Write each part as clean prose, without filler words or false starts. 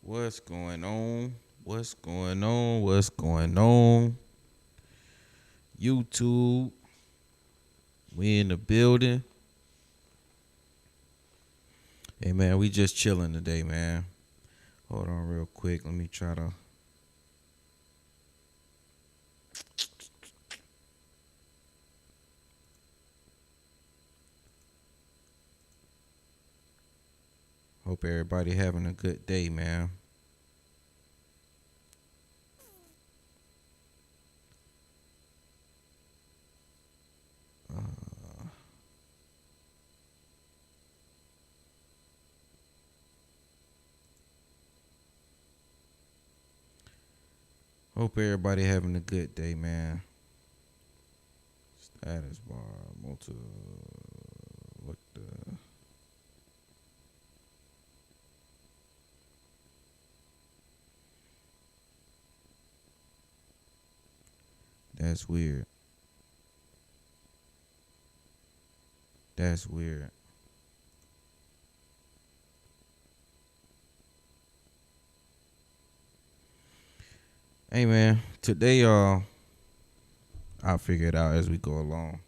What's going on? What's going on? What's going on? YouTube, we in the building. Hey man, we just chilling today, man. Hold on real quick. Let me try to. Hope everybody having a good day, man. Hope everybody having a good day, man. Status bar, multi. What the? That's weird. That's weird. Hey man, today I'll figure it out as we go along.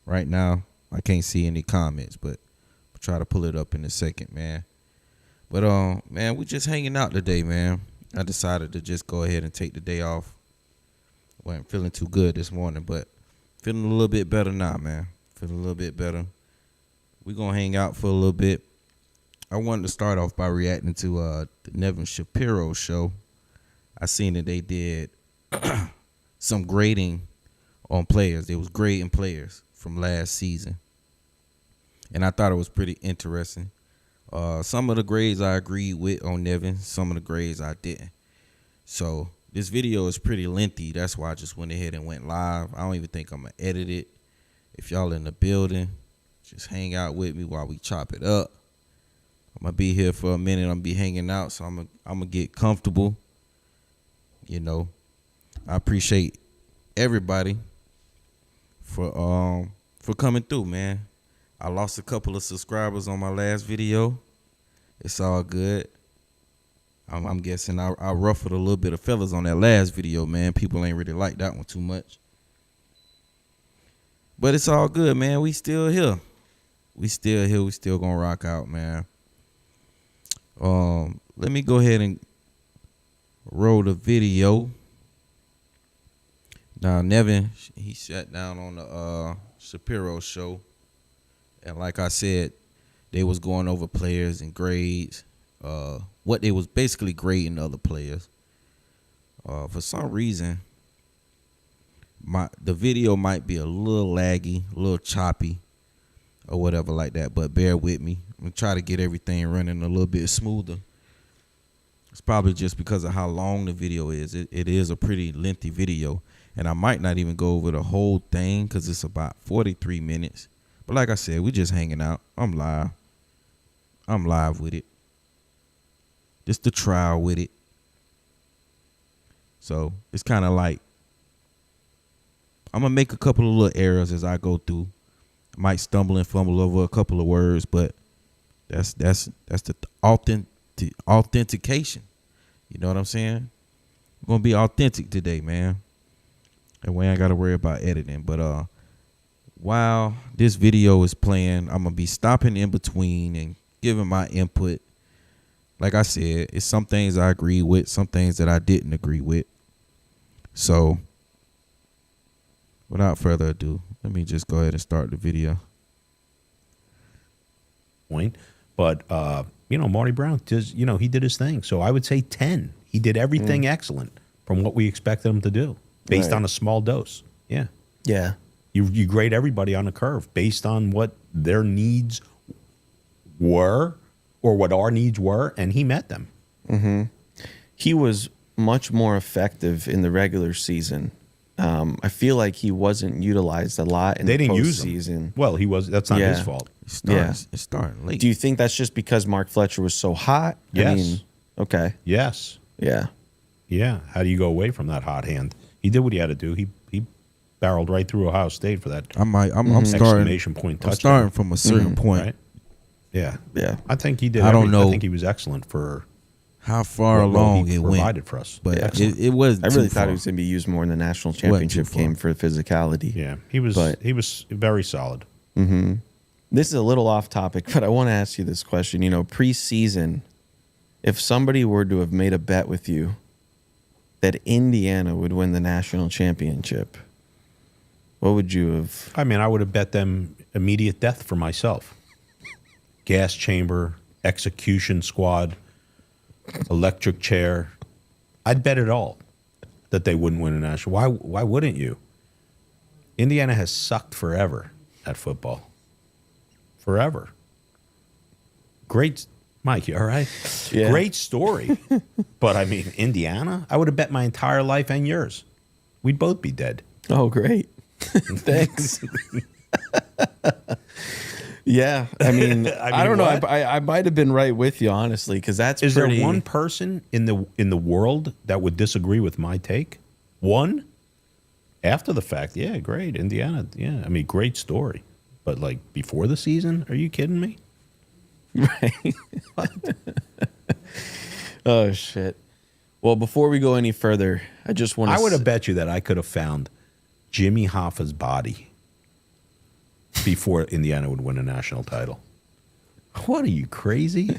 Right now, I can't see any comments, but I'll try to pull it up in a second, man. But man, we just hanging out today, man. I decided to just go ahead and take the day off. Wasn't feeling too good this morning, but feeling a little bit better now, man. Feeling a little bit better. We're gonna hang out for a little bit. I wanted to start off by reacting to the Nevin Shapiro show. I seen that they did some grading on players. They was grading players from last season, and I thought it was pretty interesting. Some of the grades I agreed with on Nevin. Some of the grades I didn't. So this video is pretty lengthy. That's why I just went ahead and went live. I don't even think I'm gonna edit it. If y'all in the building, just hang out with me while we chop it up. I'm gonna be here for a minute. I'm gonna be hanging out, so I'm gonna get comfortable. You know, I appreciate everybody for coming through, man. I lost a couple of subscribers on my last video. It's all good. I'm guessing I ruffled a little bit of feathers on that last video, man. People ain't really like that one too much. But it's all good, man. We still here. We still here. We still gonna rock out, man. Let me go ahead and roll the video. Now, Nevin, he sat down on the Shapiro show. And like I said, they was going over players and grades. What they was basically grading other players. For some reason, the video might be a little laggy, a little choppy, or whatever like that. But bear with me. I'm going to try to get everything running a little bit smoother. It's probably just because of how long the video is. It is a pretty lengthy video. And I might not even go over the whole thing because it's about 43 minutes. But like I said, we just hanging out. I'm live. I'm live with it. Just the trial with it. So it's kind of like I'm going to make a couple of little errors as I go through. Might stumble and fumble over a couple of words, but that's the authentication. You know what I'm saying? I'm going to be authentic today, man. And we ain't got to worry about editing. But while this video is playing, I'm going to be stopping in between and giving my input. Like I said, it's some things I agree with, some things that I didn't agree with. So without further ado, let me just go ahead and start the video. But, Marty Brown, he did his thing. So I would say 10. He did everything excellent from what we expected him to do based on a small dose. Yeah. Yeah. You grade everybody on a curve based on what their needs were or what our needs were, and he met them. Mm-hmm. He was much more effective in the regular season. I feel like he wasn't utilized a lot in the postseason. Well, he was. That's not his fault. It's starting late. Do you think that's just because Mark Fletcher was so hot? Yes. Okay. Yes. Yeah. Yeah. How do you go away from that hot hand? He did what he had to do. He barreled right through Ohio State for that. I'm starting. Exclamation point touchdown. I'm starting from a certain point. Right? Yeah. Yeah. I think he did. I don't know. I think he was excellent for how far what role along he it provided went for us. but Yeah. it wasn't I really too thought far. he was going to be used more in the national Wasn't too championship far. game for physicality. Yeah, he was very solid. This is a little off topic, but I want to ask you this question. You know, preseason, if somebody were to have made a bet with you that Indiana would win the national championship, what would you have? I mean, I would have bet them immediate death for myself. Gas chamber, execution squad, electric chair. I'd bet it all that they wouldn't win a national. Why wouldn't you? Indiana has sucked forever at football. Forever. Great, Mike, you all right? Yeah. Great story. But I mean, Indiana? I would have bet my entire life and yours. We'd both be dead. Oh, great. Thanks. Yeah. I mean, I don't know. what? I might have been right with you, honestly, because that's Is pretty. there one person in the world that would disagree with my take? One? After the fact, yeah, great. Indiana, yeah. I mean, great story. But like before the season, are you kidding me? Right. Oh, shit. Well, before we go any further, I just want to. I would have bet you that I could have found Jimmy Hoffa's body before Indiana would win a national title. What are you, crazy?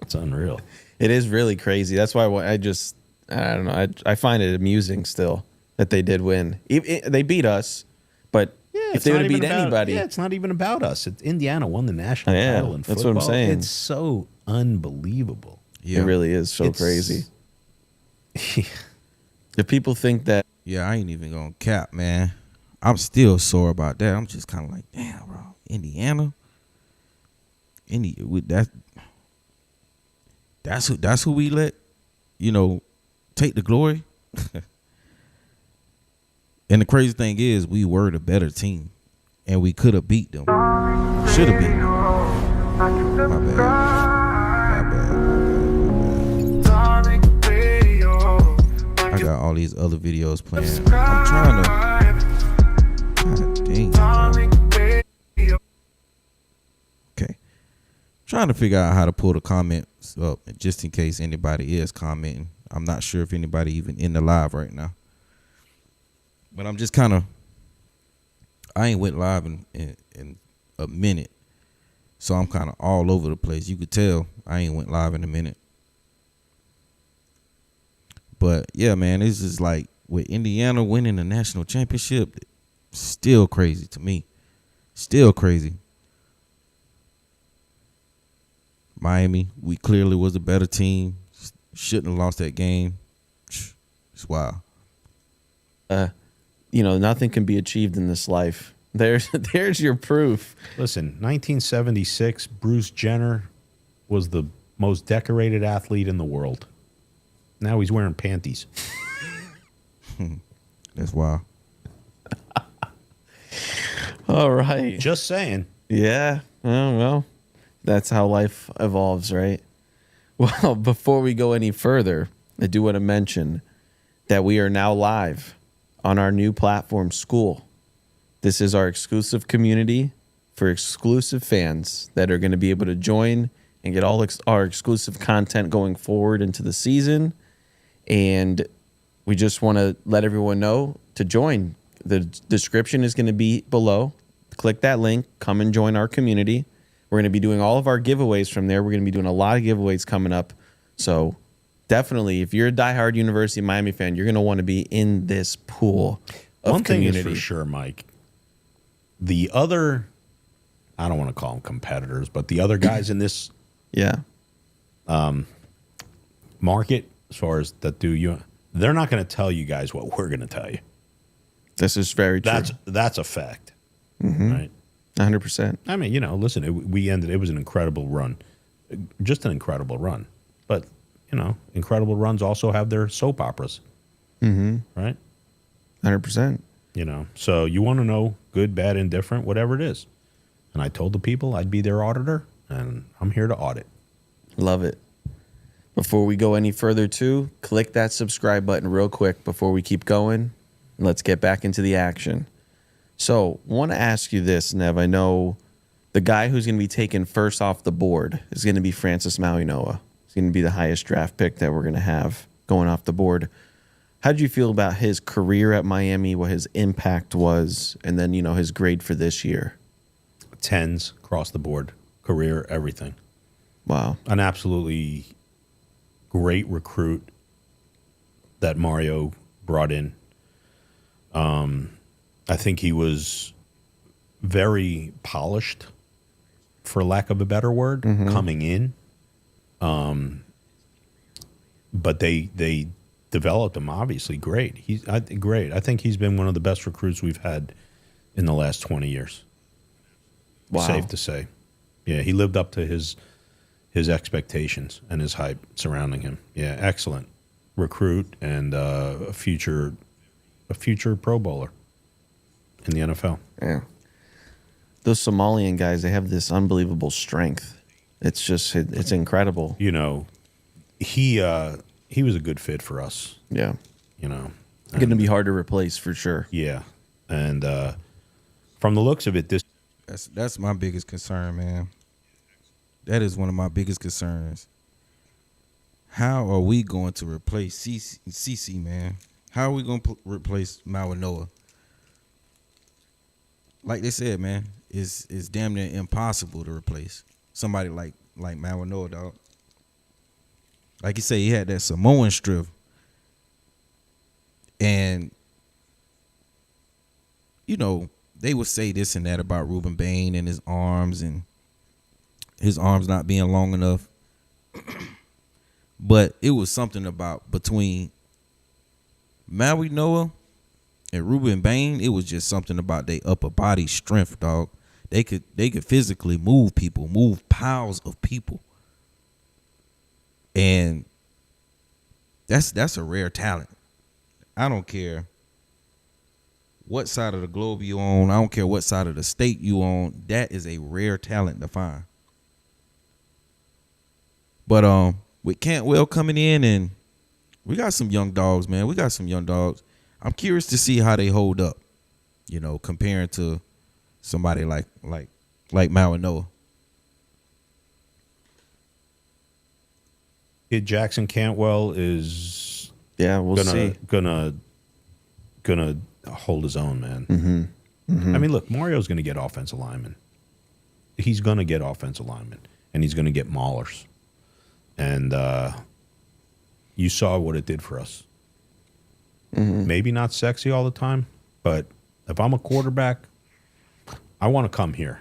It's unreal. It is really crazy. That's why I don't know. I find it amusing still that they did win. They beat us, but if it's they not would have even beat about- anybody, Yeah, it's not even about us. It's Indiana won the national Yeah, title in that's football. what I'm saying. It's so unbelievable. Yeah. it really is so It's- crazy. If people think that, Yeah, I ain't even gonna cap, man. I'm still sore about that. I'm just kind of like, damn, bro. Indiana, that's who we let, take the glory. And the crazy thing is, we were the better team, and we could have beat them. Should have beat them. My bad. I got all these other videos playing. I'm trying to. God dang. Okay. Trying to figure out how to pull the comments up just in case anybody is commenting. I'm not sure if anybody even in the live right now. But I'm just kind of. I ain't went live in a minute. So I'm kind of all over the place. You could tell I ain't went live in a minute. But yeah, man, it's just like with Indiana winning the national championship, still crazy to me. Still crazy. Miami, we clearly was a better team. Shouldn't have lost that game. It's wild. nothing can be achieved in this life. There's your proof. Listen, 1976, Bruce Jenner was the most decorated athlete in the world. Now he's wearing panties. That's wild. All right. Just saying. Yeah. Oh, well, that's how life evolves, right? Well, before we go any further, I do want to mention that we are now live on our new platform, School. This is our exclusive community for exclusive fans that are going to be able to join and get all our exclusive content going forward into the season. And we just want to let everyone know to join. The description is going to be below. Click that link. Come and join our community. We're going to be doing all of our giveaways from there. We're going to be doing a lot of giveaways coming up. So definitely, if you're a diehard University of Miami fan, you're going to want to be in this pool of One thing community. is for sure, Mike. The other, I don't want to call them competitors, but the other guys in this Yeah. market, as far as that they're not going to tell you guys what we're going to tell you. This is very true. That's a fact, right? 100%. I mean, listen, it was an incredible run, just an incredible run. But incredible runs also have their soap operas, right? 100%. So you want to know good, bad, indifferent, whatever it is. And I told the people I'd be their auditor, and I'm here to audit. Love it. Before we go any further, too, click that subscribe button real quick before we keep going. And let's get back into the action. So, want to ask you this, Nev. I know the guy who's going to be taken first off the board is going to be Francis Mauigoa. He's going to be the highest draft pick that we're going to have going off the board. How did you feel about his career at Miami, what his impact was, and then, his grade for this year? 10s across the board, career, everything. Wow. An absolutely great recruit that Mario brought in. I think he was very polished, for lack of a better word, coming in. But they developed him obviously great. Great. I think he's been one of the best recruits we've had in the last 20 years. Wow. Safe to say. Yeah, he lived up to his expectations and his hype surrounding him. Yeah, excellent recruit and a future Pro Bowler in the NFL. Yeah. Those Somalian guys, they have this unbelievable strength. It's just, it's incredible. He was a good fit for us. Yeah. And, Going to be hard to replace for sure. Yeah, and from the looks of it, this That's my biggest concern, man. That is one of my biggest concerns. How are we going to replace CC, man? How are we going to replace Mawanoa? Like they said, man, it's damn near impossible to replace somebody like Mawanoa, dog. Like you say, he had that Samoan strip. And, they would say this and that about Ruben Bain and his arms not being long enough. But it was something about between Maui Noah and Ruben Bain, it was just something about their upper body strength, dog. They could physically move people, move piles of people. And that's a rare talent. I don't care what side of the globe you on. I don't care what side of the state you on. That is a rare talent to find. But with Cantwell coming in, and we got some young dogs, man. We got some young dogs. I'm curious to see how they hold up, comparing to somebody like Mawanoa. kid Jackson Cantwell is We'll see. gonna hold his own, man. I mean, look, Mario's gonna get offensive linemen. He's gonna get offensive linemen, and he's gonna get maulers. And you saw what it did for us. Maybe not sexy all the time, but if I'm a quarterback, I want to come here.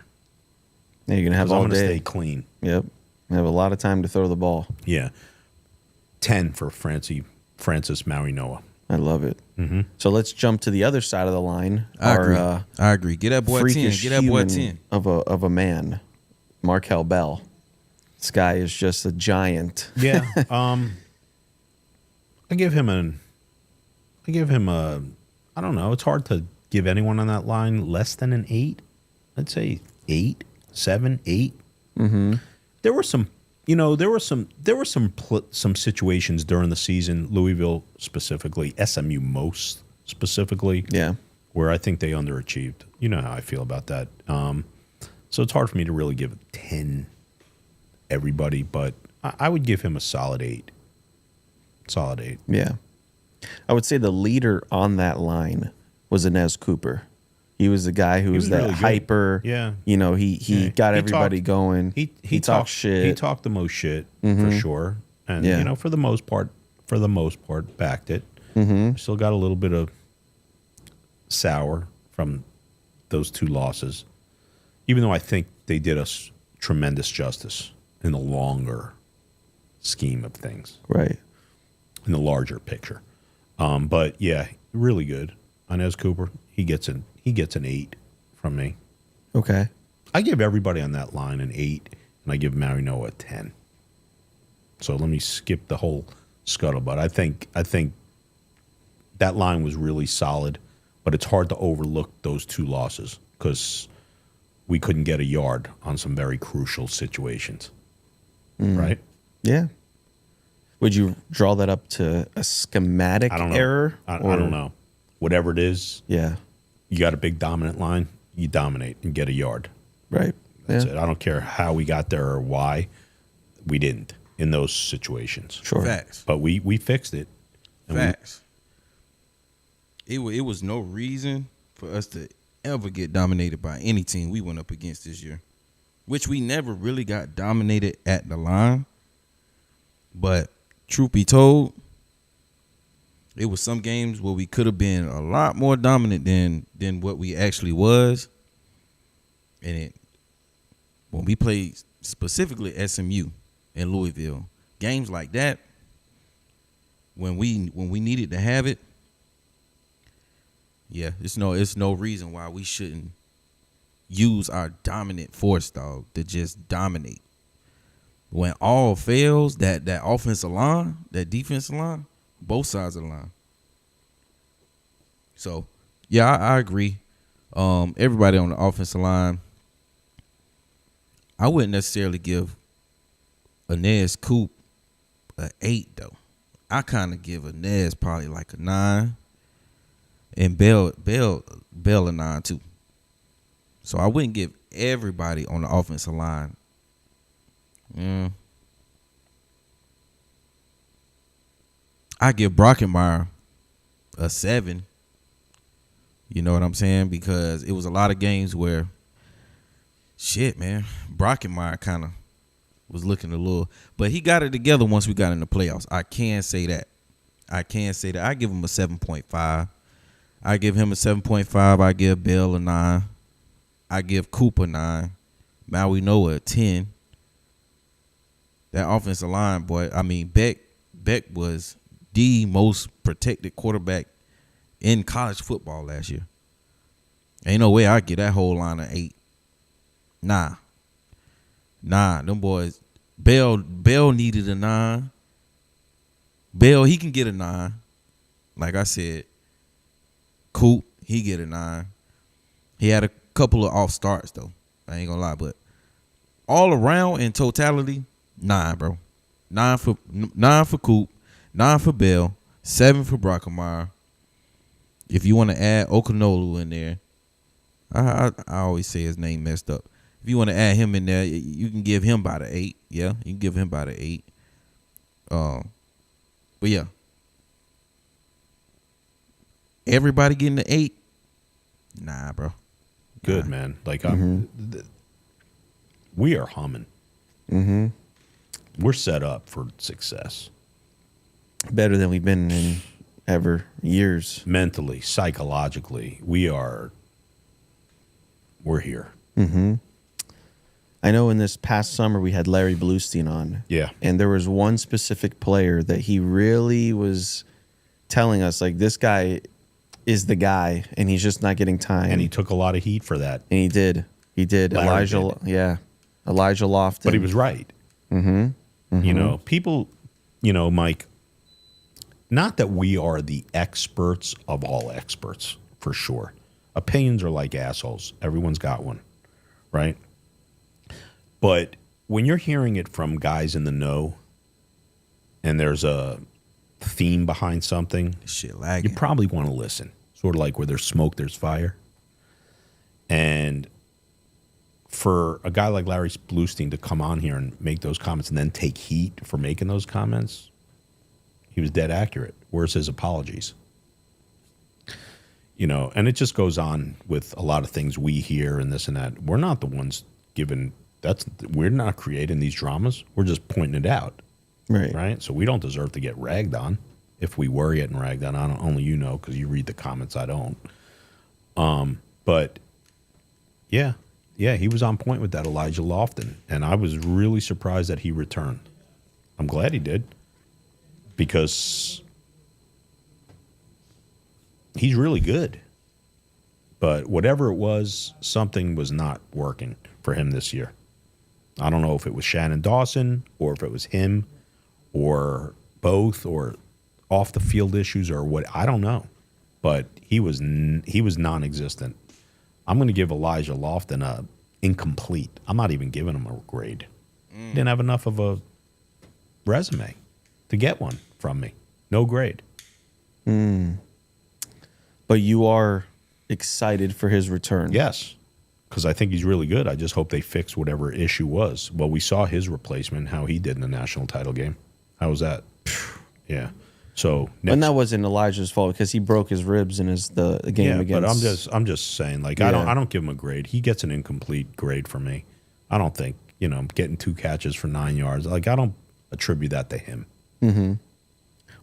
Yeah, you're going to have 'cause all I'm going to day. stay clean. Yep. You have a lot of time to throw the ball. Yeah. 10 for Francis Mawanoa. I love it. So let's jump to the other side of the line. I agree. Get that boy 10. freakish Get that boy human 10. of a man, Markel Bell. This guy is just a giant. Yeah. I give him a, I don't know. It's hard to give anyone on that line less than an 8. I'd say 8, 7, 8. There were some, some situations during the season, Louisville specifically, SMU most specifically, Yeah. where I think they underachieved. You know how I feel about that. So it's hard for me to really give 10 everybody, but I would give him a solid 8. Solid 8. Yeah. I would say the leader on that line was Inez Cooper. He was the guy who was that really good. hyper. Yeah. He got everybody talked- going. He talked shit. He talked the most shit for sure, and Yeah. for the most part, backed it. Still got a little bit of sour from those 2 losses, even though I think they did us tremendous justice in the longer scheme of things, Right. in the larger picture. But yeah, really good. Inez Cooper, he gets an 8 from me. Okay. I give everybody on that line an 8, and I give Mawanoa a 10. So let me skip the whole scuttlebutt. I think that line was really solid, but it's hard to overlook those 2 losses because we couldn't get a yard on some very crucial situations. Right? Yeah. Would you draw that up to a schematic I don't know. error? I don't know. Whatever it is, Yeah. you got a big dominant line, you dominate and get a yard. Right. That's Yeah. it. I don't care how we got there or why. We didn't. in those situations. Sure. Facts. But we fixed it. And we- Facts. It was no reason for us to ever get dominated by any team we went up against this year, which we never really got dominated at the line. But truth be told, it was some games where we could have been a lot more dominant than what we actually was. And when we played specifically SMU and Louisville, games like that, when we needed to have it, yeah, it's no reason why we shouldn't use our dominant force, dog, to just dominate. When all fails, that offensive line, that defensive line, both sides of the line. So, yeah, I agree. Everybody on the offensive line, I wouldn't necessarily give Inez Coop an 8, though. I kind of give Inez probably like a 9. And Bell a 9 too. So I wouldn't give everybody on the offensive line. I give Brockenmeyer a 7. You know what I'm saying? Because it was a lot of games where, shit, man, Brockenmeyer kind of was looking a little, but he got it together once we got in the playoffs. I can say that. I give him a 7.5. I give him a 7.5. I give Bell a 9. I give Cooper 9. Maui Noah a 10. That offensive line, boy. I mean, Beck was the most protected quarterback in college football last year. Ain't no way I get that whole line an 8. Nah, them boys. Bell needed a 9. Bell, he can get a 9. Like I said. Coop, he get a 9. He had a couple of off starts though. I ain't gonna lie, but all around in totality, 9, bro. 9 for Coop, 9 for Bell, 7 for Brockenmeyer. If you want to add Okanolu in there, I always say his name messed up. If you want to add him in there, you can give him about an 8. Yeah, you can give him about an 8. But yeah. Everybody getting an 8? Nah, bro. Good, man. Like, we are humming. We're set up for success. Better than we've been in ever years. Mentally, psychologically, we're here. I know in this past summer we had Larry Bluestein on. Yeah. And there was one specific player that he really was telling us, like, this guy is the guy, and he's just not getting time. And he took a lot of heat for that. And he did. Larry Elijah, did. yeah. Elijah Lofton. But he was right. You know, people, Mike, not that we are the experts of all experts, for sure. Opinions are like assholes. Everyone's got one, right? But when you're hearing it from guys in the know and there's a theme behind something, This shit lagging. you probably want to listen. Sort of like where there's smoke, there's fire. And for a guy like Larry Bluestein to come on here and make those comments and then take heat for making those comments, he was dead accurate. Where's his apologies? And it just goes on with a lot of things we hear and this and that. We're not the ones we're not creating these dramas. We're just pointing it out. Right? So we don't deserve to get ragged on. If we were getting ragged on, only you know, because you read the comments, I don't. But yeah, he was on point with that Elijah Lofton, and I was really surprised that he returned. I'm glad he did, because he's really good. But whatever it was, something was not working for him this year. I don't know if it was Shannon Dawson or if it was him or both or off the field issues or what. I don't know. But he was non-existent. I'm going to give Elijah Lofton a incomplete. I'm not even giving him a grade. He didn't have enough of a resume to get one from me. No grade. But you are excited for his return. Yes. because I think he's really good. I just hope they fix whatever issue was. Well, we saw his replacement, how he did in the national title game. How was that? Yeah. So And that wasn't Elijah's fault because he broke his ribs in the game yeah, against. but I'm just saying, like, Yeah. I don't give him a grade. He gets an incomplete grade from me. I don't think, getting 2 catches for 9 yards. Like, I don't attribute that to him.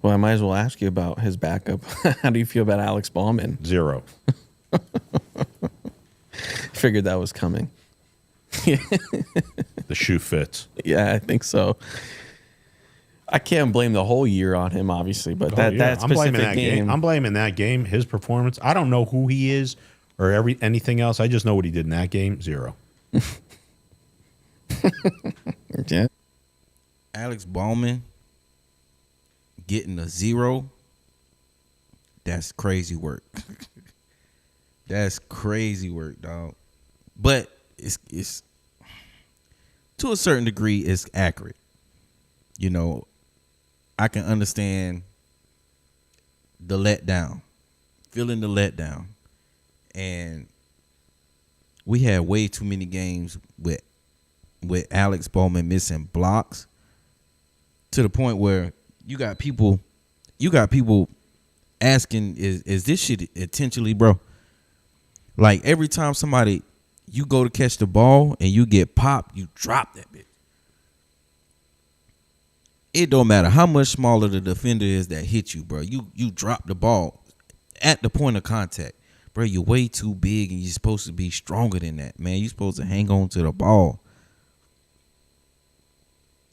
Well, I might as well ask you about his backup. How do you feel about Alex Ballman? 0. Figured that was coming. The shoe fits. Yeah, I think so. I can't blame the whole year on him, obviously, but Oh, yeah. that I'm blaming specific that game. I'm blaming that game, his performance. I don't know who he is or anything else. I just know what he did in that game. 0. Yeah. Alex Ballman getting a 0. That's crazy work. That's crazy work, dog. But it's to a certain degree it's accurate. I can understand the letdown, feeling the letdown. And we had way too many games with Alex Ballman missing blocks to the point where you got people asking, is this shit intentionally, bro? Like every time you go to catch the ball and you get popped, you drop that bitch. It don't matter how much smaller the defender is that hit you, bro. You drop the ball at the point of contact. Bro, you're way too big and you're supposed to be stronger than that, man. You're supposed to hang on to the ball.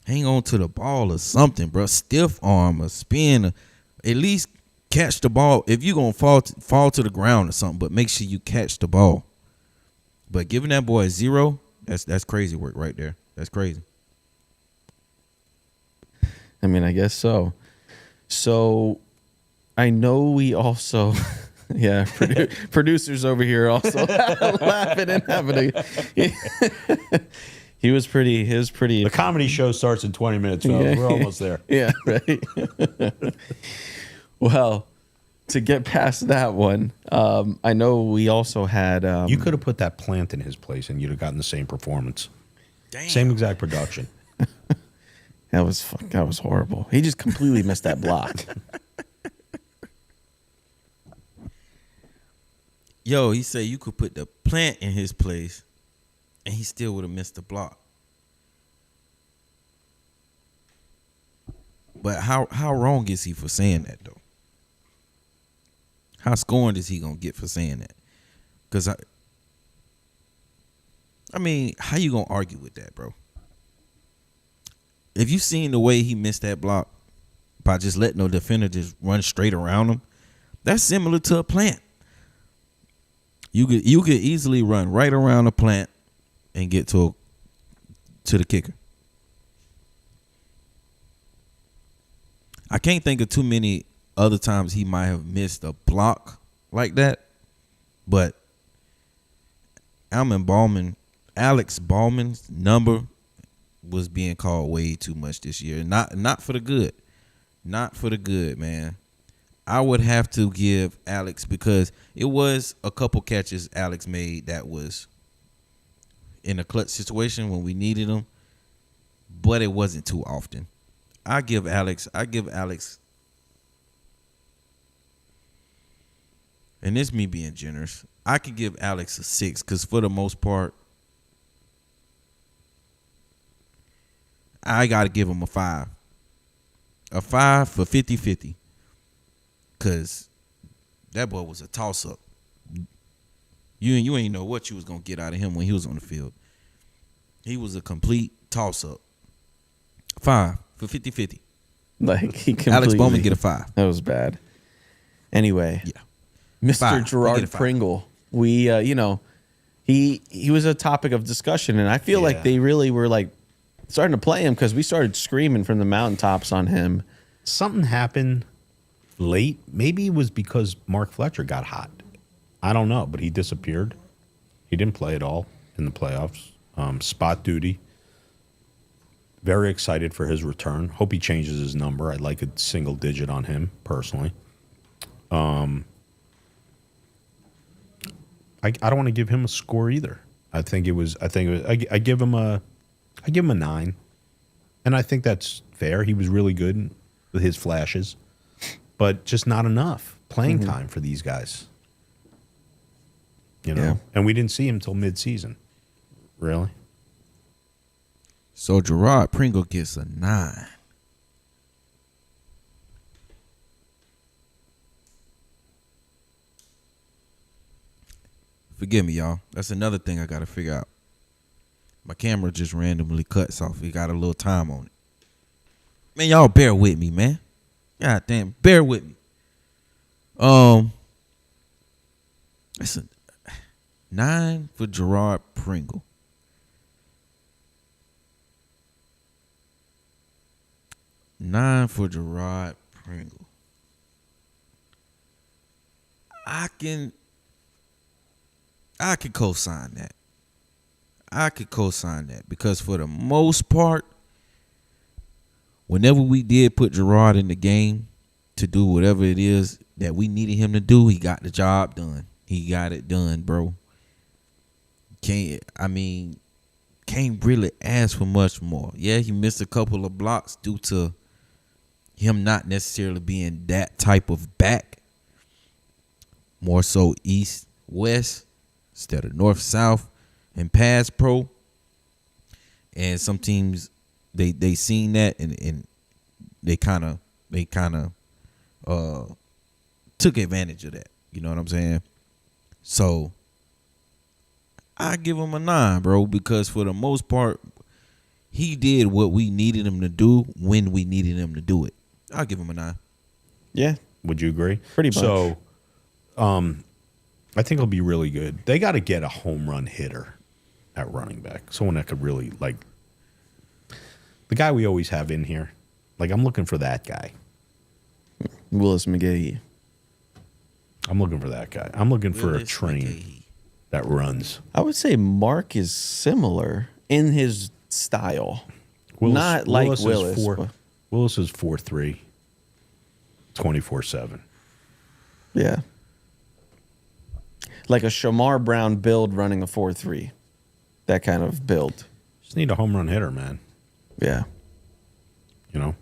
Hang on to the ball or something, bro. Stiff arm or spin. At least catch the ball. If you're going to fall to the ground or something, but make sure you catch the ball. But giving that boy a 0, that's crazy work right there. That's crazy. I mean, I guess so. So I know we also, yeah, producers over here also laughing and having he was pretty. The comedy show starts in 20 minutes, fellas. Yeah. We're almost there. Yeah, right. Well, to get past that one, I know we also had. You could have put that plant in his place and you'd have gotten the same performance. Damn. Same exact production. That was horrible. He just completely missed that block. Yo, he said you could put the plant in his place and he still would have missed the block. But how wrong is he for saying that, though? How scorned is he going to get for saying that? Because, I mean, how you going to argue with that, bro? If you seen the way he missed that block by just letting no defender just run straight around him, that's similar to a plant. You could easily run right around a plant and get to the kicker. I can't think of too many other times he might have missed a block like that, but Alex Ballman's number was being called way too much this year. Not for the good. Not for the good, man. I would have to give Alex, because it was a couple catches Alex made that was in a clutch situation when we needed him, but it wasn't too often. I give Alex, and this me being generous, I could give Alex a 6 because for the most part, I got to give him a 5. A 5 for 50-50. Because that boy was a toss-up. You ain't know what you was going to get out of him when he was on the field. He was a complete toss-up. 5 for 50-50. Like he completely, Alex Bowman get a 5. That was bad. Anyway, Yeah. Mr. 5. He Gerard get a 5. Pringle. We, he was a topic of discussion, and I feel Yeah. like they really were like starting to play him because we started screaming from the mountaintops on him. Something happened late. Maybe it was because Mark Fletcher got hot. I don't know, but he disappeared. He didn't play at all in the playoffs. Spot duty. Very excited for his return. Hope he changes his number. I'd like a single digit on him personally. I don't want to give him a score either. I think it was. I give him a 9, and I think that's fair. He was really good with his flashes, but just not enough playing time for these guys. You know, Yeah. and we didn't see him till mid-season. Really? So Gerard Pringle gets a 9. Forgive me, y'all. That's another thing I gotta figure out. My camera just randomly cuts off. It got a little time on it. Man, y'all bear with me, man. God damn, bear with me. It's a 9 for Gerard Pringle. Nine for Gerard Pringle. I can co-sign that. I could co-sign that because for the most part, whenever we did put Gerard in the game to do whatever it is that we needed him to do, he got the job done. He got it done, bro. Can't really ask for much more. Yeah, he missed a couple of blocks due to him not necessarily being that type of back. More so east, west, instead of north, south, and pass pro. And some teams they seen that and they kind of took advantage of that. You know what I'm saying? So I give him a 9, bro, because for the most part, he did what we needed him to do when we needed him to do it. I'll give him a 9. Yeah. Would you agree? Pretty much. So, I think it'll be really good. They got to get a home run hitter at running back. Someone that could really, like, the guy we always have in here. Like, I'm looking for that guy. Willis McGahee. I'm looking for that guy. I'm looking for a Willis train McGahee. that runs. I would say Mark is similar in his style. Not like Willis, but- Willis is 4'3", 24/7. Yeah. Like a Shamar Brown build running a 4-3. That kind of build. Just need a home run hitter, man. Yeah. You know?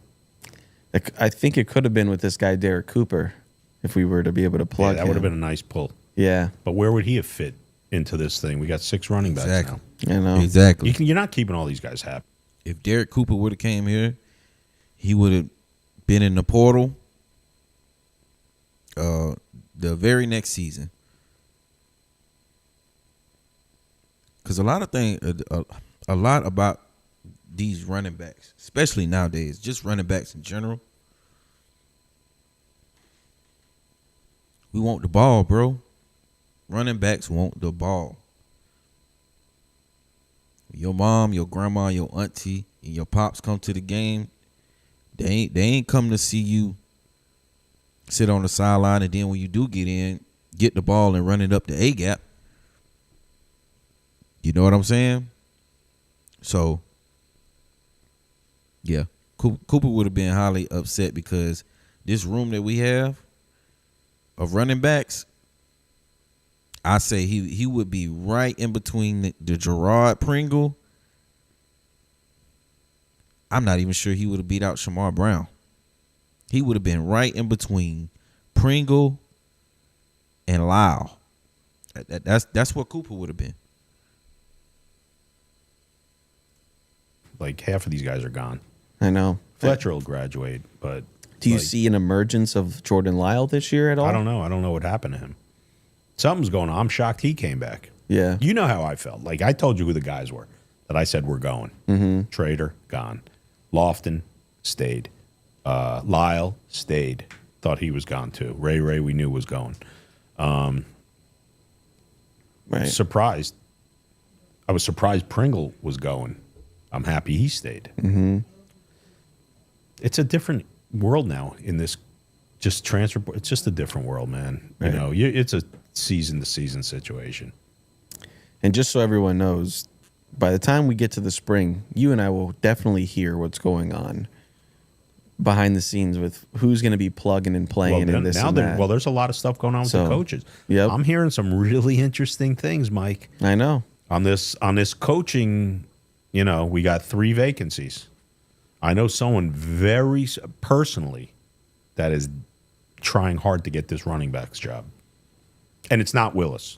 I think it could have been with this guy, Derek Cooper, if we were to be able to plug That would have him. been a nice pull. Yeah. But where would he have fit into this thing? We got 6 running backs Exactly. now. I know. Exactly. You're not keeping all these guys happy. If Derek Cooper would have came here, he would have been in the portal the very next season. Because a lot about these running backs, especially nowadays, just running backs in general, we want the ball, bro. Running backs want the ball. Your mom, your grandma, your auntie, and your pops come to the game. They ain't come to see you sit on the sideline, and then when you do get in, get the ball and run it up the A gap. You know what I'm saying? So, yeah, Cooper would have been highly upset because this room that we have of running backs, I say he would be right in between the Gerard Pringle. I'm not even sure he would have beat out Shamar Brown. He would have been right in between Pringle and Lyle. That's what Cooper would have been. Like, half of these guys are gone. I know. Fletcher will graduate, but Do you like, see an emergence of Jordan Lyle this year at all? I don't know. I don't know what happened to him. Something's going on. I'm shocked he came back. Yeah. You know how I felt. Like, I told you who the guys were that I said were going. Mm-hmm. Trader, gone. Lofton, stayed. Lyle, stayed. Thought he was gone, too. Ray, we knew was going. Right. Surprised. I was surprised Pringle was going. I'm happy he stayed. Mm-hmm. It's a different world now in this just transfer. It's just a different world, man. Right. You know, it's a season-to-season situation. And just so everyone knows, by the time we get to the spring, you and I will definitely hear what's going on behind the scenes with who's going to be plugging and playing in this and that. There's a lot of stuff going on with So, the coaches. yep. I'm hearing some really interesting things, Mike. I know. On this coaching, we got 3 vacancies. I know someone very personally that is trying hard to get this running back's job. And it's not Willis.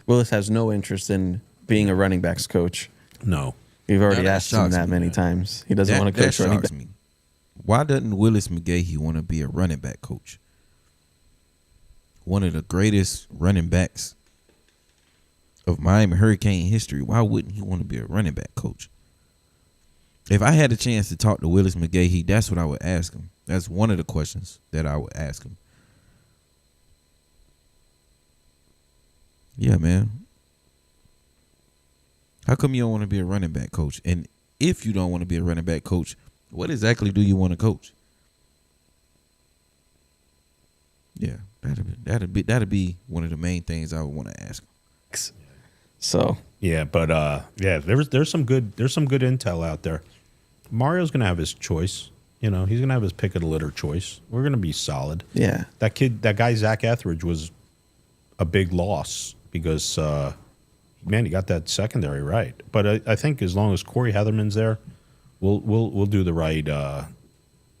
Willis has no interest in being a running backs coach. No. We've already that asked him shocks that me, many man. times. He doesn't want to coach that running shocks back. me. Why doesn't Willis McGahee want to be a running back coach? One of the greatest running backs of Miami Hurricane history. Why wouldn't he want to be a running back coach? If I had a chance to talk to Willis McGahee, that's what I would ask him. That's one of the questions that I would ask him. Yeah, man. How come you don't want to be a running back coach? And if you don't want to be a running back coach, what exactly do you want to coach? Yeah, that'd be one of the main things I would want to ask him. So Yeah, but there's some good intel out there. Mario's gonna have his choice. He's gonna have his pick of the litter choice. We're gonna be solid. yeah, That guy Zach Etheridge was a big loss because he got that secondary right. But I think as long as Corey Heatherman's there, we'll do the right.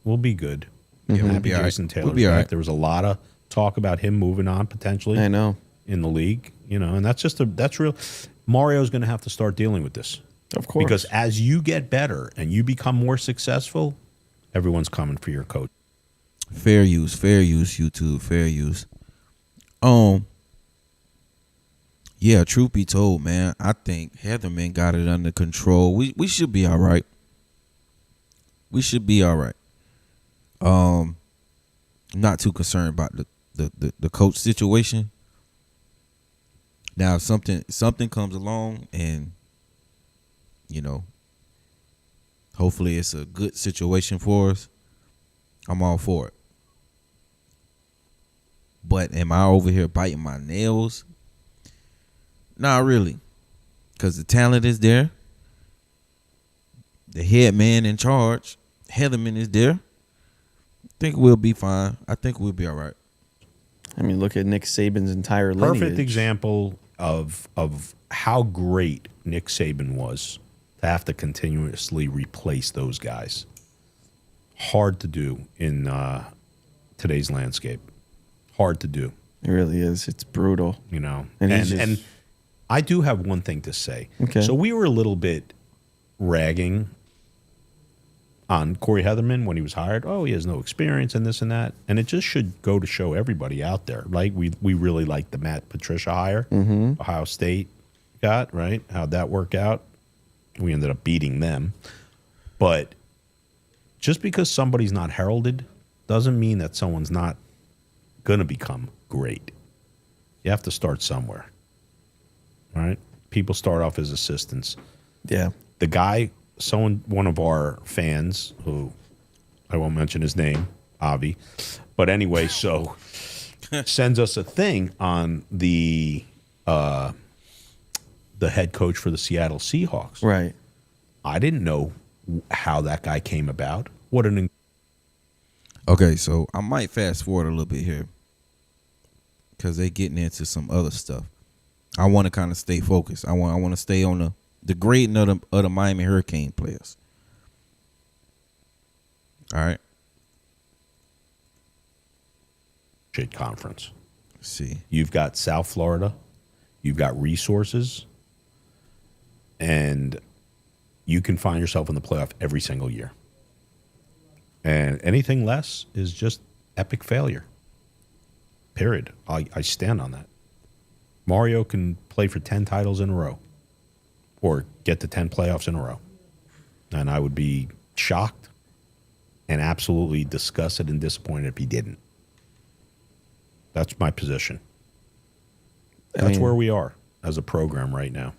We'll be good. Yeah, we'll Happy be all right. Jason Taylor's We'll be all back. right. There was a lot of talk about him moving on potentially. I know. In the league, and that's real. Mario's going to have to start dealing with this, Of course. because as you get better and you become more successful, everyone's coming for your coach. Fair use, YouTube, fair use. Yeah, truth be told, man, I think Heatherman got it under control. We should be all right. We should be all right. I'm not too concerned about the coach situation. Now, if something comes along and, hopefully it's a good situation for us, I'm all for it. But am I over here biting my nails? Not really. Because the talent is there. The head man in charge, Heatherman, is there. I think we'll be fine. I think we'll be all right. I mean, look at Nick Saban's entire lineage. Perfect example of how great Nick Saban was to have to continuously replace those guys. Hard to do in today's landscape. Hard to do. It really is. It's brutal. And he's just- and I do have one thing to say. Okay. So we were a little bit ragging on Corey Heatherman when he was hired. Oh, he has no experience and this and that. And it just should go to show everybody out there. Like we really like the Matt Patricia hire. Ohio State got, right? How'd that work out? We ended up beating them. But just because somebody's not heralded doesn't mean that someone's not going to become great. You have to start somewhere. All right? People start off as assistants. Yeah. The guy, one of our fans, who I won't mention his name, Avi, but anyway, so sends us a thing on the head coach for the Seattle Seahawks. Right. I didn't know how that guy came about. What an Okay, so I might fast forward a little bit here because they're getting into some other stuff. I want to kind of stay focused. I want to stay on the grading of the Miami Hurricane players. All right. conference. Let's see. You've got South Florida. You've got resources. And you can find yourself in the playoff every single year. And anything less is just epic failure. Period. I stand on that. Mario can play for 10 titles in a row or get to 10 playoffs in a row. And I would be shocked and absolutely disgusted and disappointed if he didn't. That's my position. That's where we are as a program right now.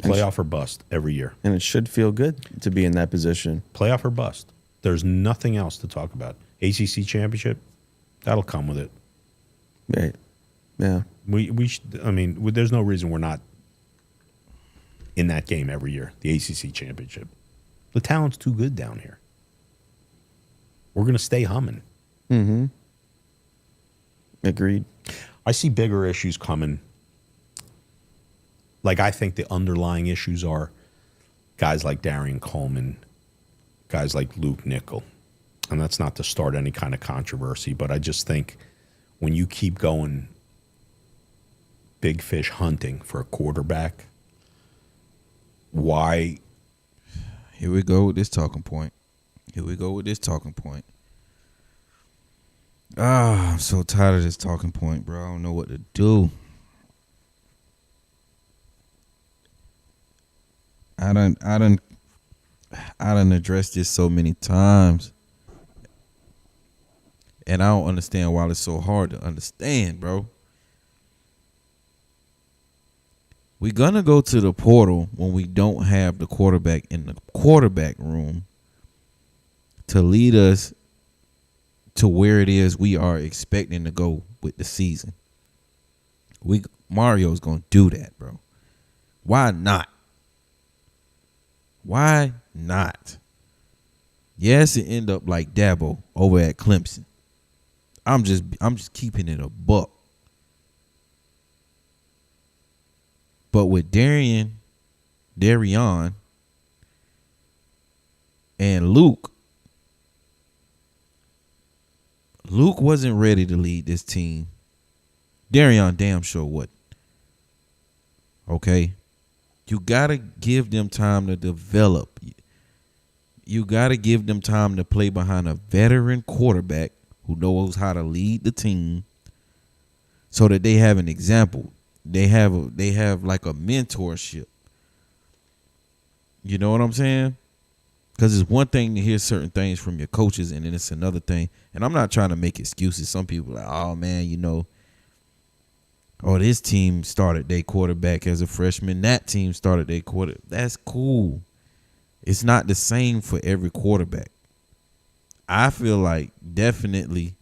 Playoff or bust every year. And it should feel good to be in that position. Playoff or bust. There's nothing else to talk about. ACC championship, that'll come with it. Right. Yeah. There's no reason we're not in that game every year, the ACC championship. The talent's too good down here. We're going to stay humming. Mm-hmm. Agreed. I see bigger issues coming Like, I think the underlying issues are guys like Darian Coleman, guys like Luke Nickel. And that's not to start any kind of controversy, but I just think when you keep going big fish hunting for a quarterback, why? Here we go with this talking point. I'm so tired of this talking point, bro. I don't know what to do. I done addressed this so many times. And I don't understand why it's so hard to understand, bro. We're going to go to the portal when we don't have the quarterback in the quarterback room to lead us to where it is we are expecting to go with the season. Mario's going to do that, bro. Why not? Why not? Yes, it ended up like Dabo over at Clemson. I'm just keeping it a buck. But with Darian, and Luke wasn't ready to lead this team. Darian damn sure wasn't. Okay? You got to give them time to develop. You got to give them time to play behind a veteran quarterback who knows how to lead the team so that they have an example. They have like a mentorship. You know what I'm saying? Because it's one thing to hear certain things from your coaches, and then it's another thing. And I'm not trying to make excuses. Some people are like, oh, man, this team started their quarterback as a freshman. That team started their quarterback. That's cool. It's not the same for every quarterback. I feel like definitely,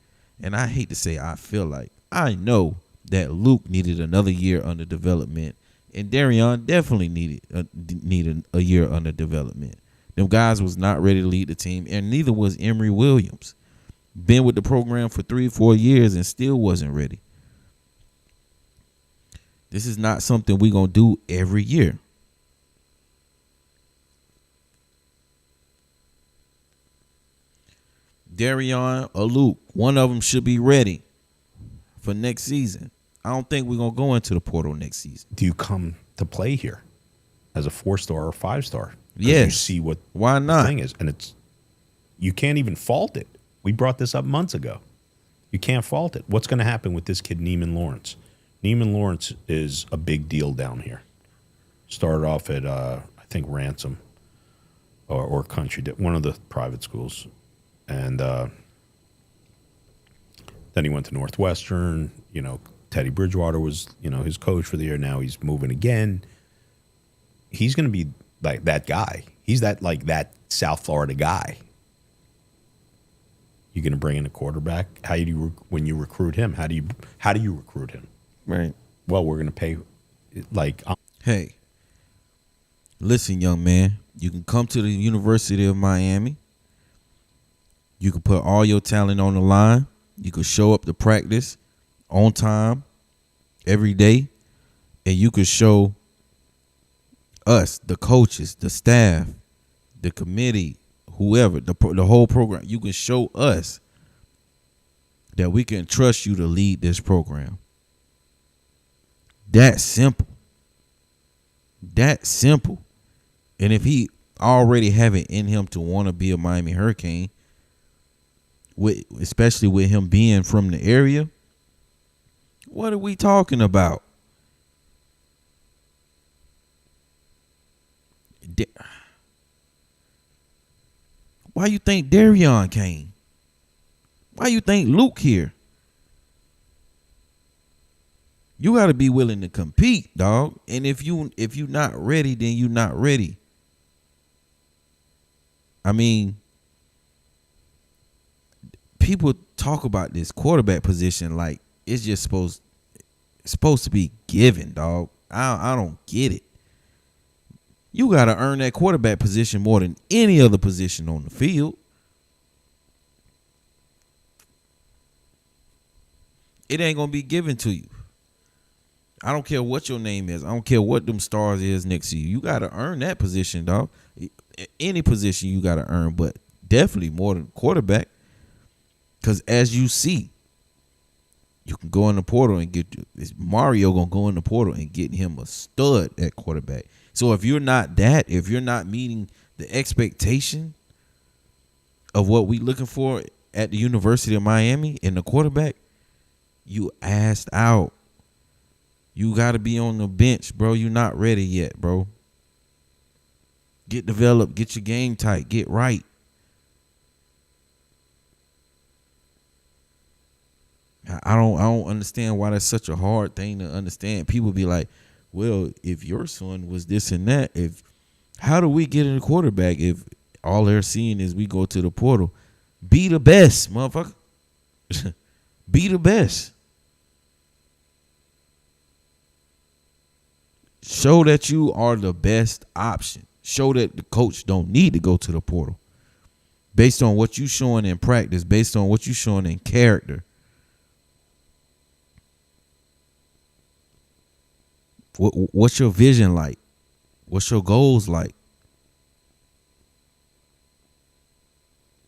and I hate to say I know that Luke needed another year under development, and Darian definitely needed a year under development. Them guys was not ready to lead the team, and neither was Emory Williams. Been with the program for 3-4 years and still wasn't ready. This is not something we're going to do every year. Darian or Luke, one of them should be ready for next season. I don't think we're going to go into the portal next season. Do you come to play here as a 4-star or 5-star? Yes. You see what Why not? the thing is, and you can't even fault it. We brought this up months ago. You can't fault it. What's going to happen with this kid, Neiman Lawrence? Neiman Lawrence is a big deal down here. Started off at, I think, Ransom or Country, one of the private schools. And then he went to Northwestern. Teddy Bridgewater was, his coach for the year. Now he's moving again. He's going to be like that guy. He's that South Florida guy. You're going to bring in a quarterback. How do you when you recruit him? How do you recruit him? Right. Well, we're going to pay Hey, listen, young man. You can come to the University of Miami. You can put all your talent on the line. You can show up to practice on time every day, and you can show us, the coaches, the staff, the committee, whoever, the whole program. You can show us that we can trust you to lead this program. That simple. That simple. And if he already have it in him to want to be a Miami Hurricane, especially with him being from the area, what are we talking about? Why you think Darian came? Why you think Luke here? You got to be willing to compete, dog. And if you not ready, then you not ready. I mean, people talk about this quarterback position like it's just supposed to be given, dog. I don't get it. You got to earn that quarterback position more than any other position on the field. It ain't going to be given to you. I don't care what your name is. I don't care what them stars is next to you. You got to earn that position, dog. Any position you got to earn, but definitely more than quarterback. Because as you see, you can go in the portal and get Mario gonna go in the portal and get him a stud at quarterback. So if you're not that, if you're not meeting the expectation of what we looking for at the University of Miami in the quarterback, you asked out. You got to be on the bench, bro. You're not ready yet, bro. Get developed. Get your game tight. Get right. I don't understand why that's such a hard thing to understand. People be like, well, if your son was this and that, how do we get in a quarterback if all they're seeing is we go to the portal? Be the best, motherfucker. Be the best. Show that you are the best option. Show that the coach don't need to go to the portal. Based on what you showing in practice, based on what you showing in character. What's your vision like? What's your goals like?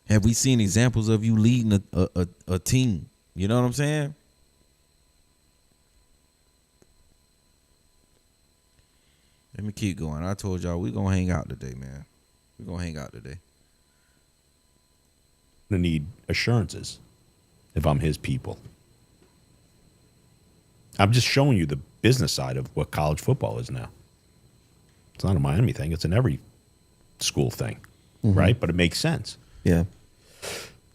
Have we seen examples of you leading a team? You know what I'm saying? Let me keep going. I told y'all we gonna hang out today, man. We gonna hang out today. I need assurances if I'm his people. I'm just showing you the business side of what college football is now. It's not a Miami thing. It's an every school thing, right? But it makes sense. Yeah.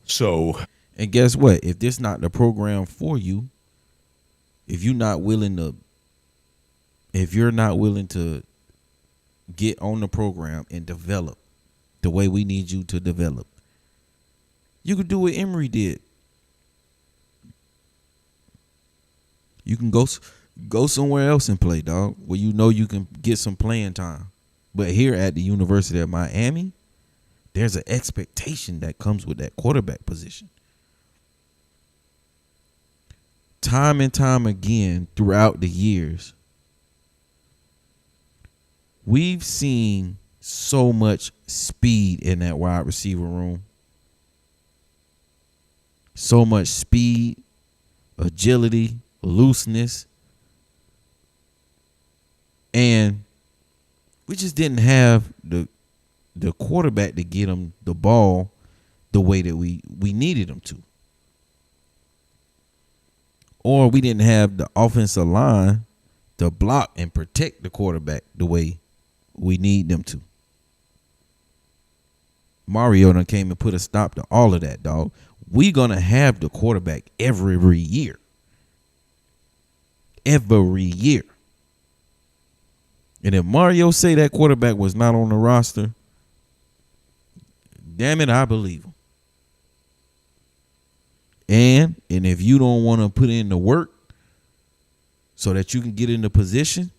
So, And guess what? If this not the program for you, if you're not willing to get on the program and develop the way we need you to develop, you could do what Emory did. You can go somewhere else and play, dog, where you know you can get some playing time. But here at the University of Miami, there's an expectation that comes with that quarterback position. Time and time again throughout the years, we've seen so much speed in that wide receiver room. So much speed, agility, looseness. And we just didn't have the quarterback to get him the ball the way that we needed him to. Or we didn't have the offensive line to block and protect the quarterback the way we need them to. Mario done came and put a stop to all of that, dog. We gonna have the quarterback every year. Every year. And if Mario say that quarterback was not on the roster, damn it, I believe him. And if you don't want to put in the work so that you can get in the position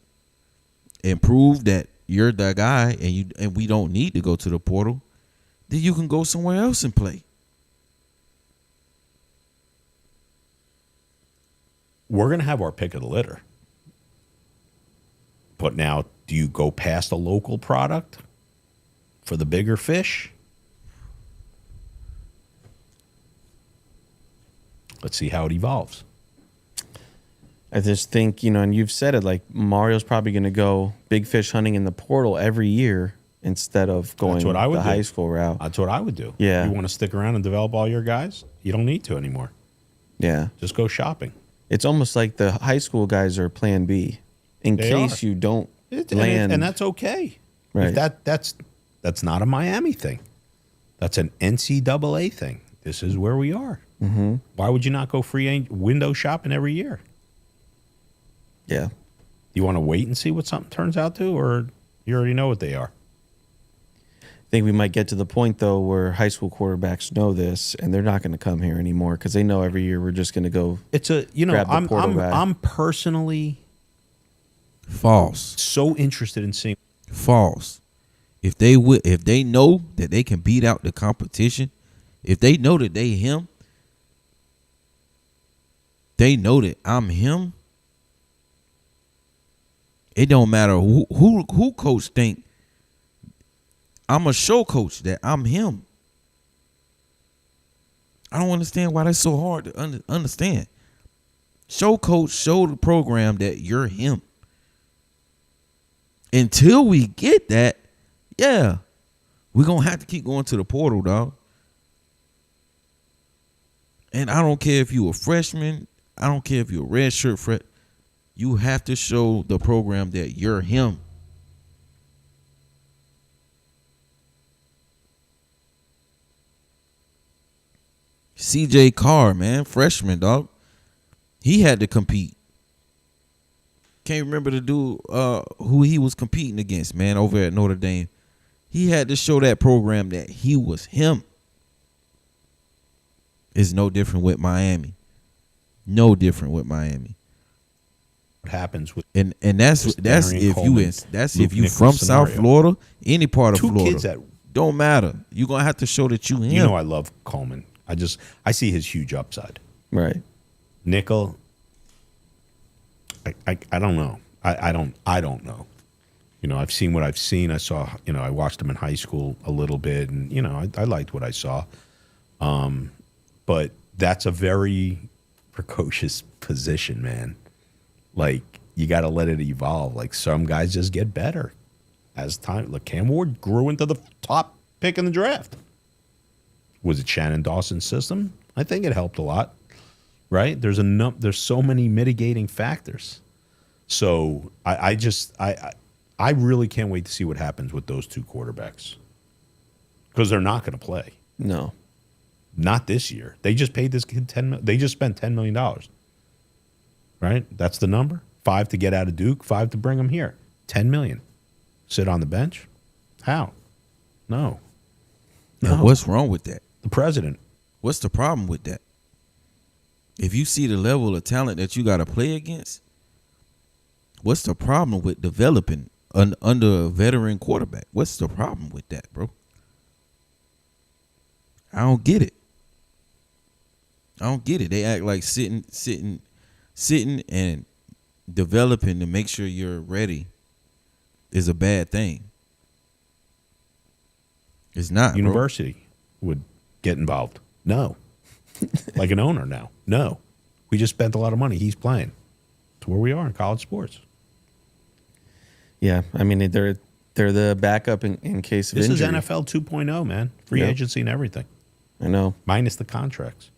and prove that you're the guy and we don't need to go to the portal, then you can go somewhere else and play. we're going to have our pick of the litter. But now, do you go past a local product for the bigger fish? Let's see how it evolves. I just think, and you've said it, like Mario's probably going to go big fish hunting in the portal every year instead of going That's what I would the do. high school route. That's what I would do. Yeah. You want to stick around and develop all your guys? You don't need to anymore. Yeah. Just go shopping. It's almost like the high school guys are plan B in They case are. you don't And land. that's okay. Right. If that's not a Miami thing. That's an NCAA thing. This is where we are. Mm-hmm. Why would you not go free window shopping every year? Yeah. You want to wait and see what something turns out to, or you already know what they are? I think we might get to the point, though, where high school quarterbacks know this and they're not going to come here anymore because they know every year we're just going to go. It's a Grab the portal guy. I'm personally False. so interested in seeing. False. If they know that they can beat out the competition, if they know that they him, they know that I'm him, It don't matter who coach think. I'm a show coach that I'm him. I don't understand why that's so hard to understand. Show coach, show the program that you're him. Until we get that, yeah, we're going to have to keep going to the portal, dog. And I don't care if you a freshman. I don't care if you're a redshirt freshman. You have to show the program that you're him. CJ Carr, man, freshman, dog. He had to compete. Can't remember the dude who he was competing against, man, over at Notre Dame. He had to show that program that he was him. It's no different with Miami. No different with Miami. What happens with And that's Just that's Darian if Coleman, you that's Luke if you Nichols from scenario. South Florida, any part of two Florida. kids that Don't matter. You're gonna have to show that you him. you know I love Coleman. I see his huge upside. Right. Nickel, I don't know. I don't know. You know, I've seen what I've seen. I saw, I watched him in high school a little bit, and I liked what I saw. But that's a very precocious position, man. Like, you got to let it evolve. Like, some guys just get better as time. Like, Cam Ward grew into the top pick in the draft. Was it Shannon Dawson's system? I think it helped a lot, right? There's so many mitigating factors. So I really can't wait to see what happens with those two quarterbacks, because they're not going to play. No. Not this year. They just paid this kid they just spent $10 million. Right? That's the number. 5 to get out of Duke, 5 to bring him here. $10 million. Sit on the bench? How? No. Now, what's wrong with that? The president. What's the problem with that? If you see the level of talent that you got to play against, what's the problem with developing under a veteran quarterback? What's the problem with that, bro? I don't get it. I don't get it. They act like sitting and developing to make sure you're ready is a bad thing. It's not. University would get involved. No. Like an owner now. No. We just spent a lot of money. He's playing. It's where we are in college sports. Yeah, I mean they're the backup in case of This injury. is NFL 2.0, man. Free Yeah. agency and everything. I know. Minus the contracts.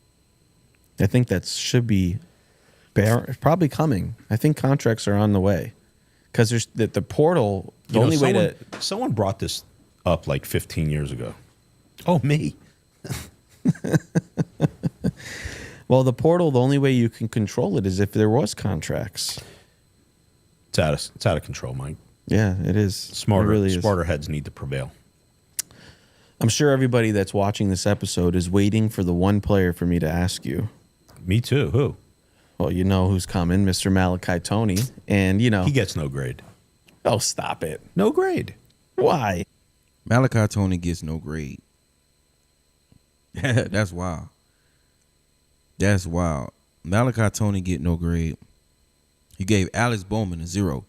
I think that should be probably coming. I think contracts are on the way because there's the portal. The only way to someone brought this up like 15 years ago. Oh, me. the portal. The only way you can control it is if there was contracts. It's out of control, Mike. Yeah, it is. Smarter, It really is. smarter heads need to prevail. I'm sure everybody that's watching this episode is waiting for the one player for me to ask you. Me too. Who? Well, you know who's coming, Mr. Malachi Tony, and He gets no grade. oh, stop it! No grade. Why? Malachi Tony gets no grade. That's wild. That's wild. Malachi Tony get no grade. He gave Alex Bowman a 0.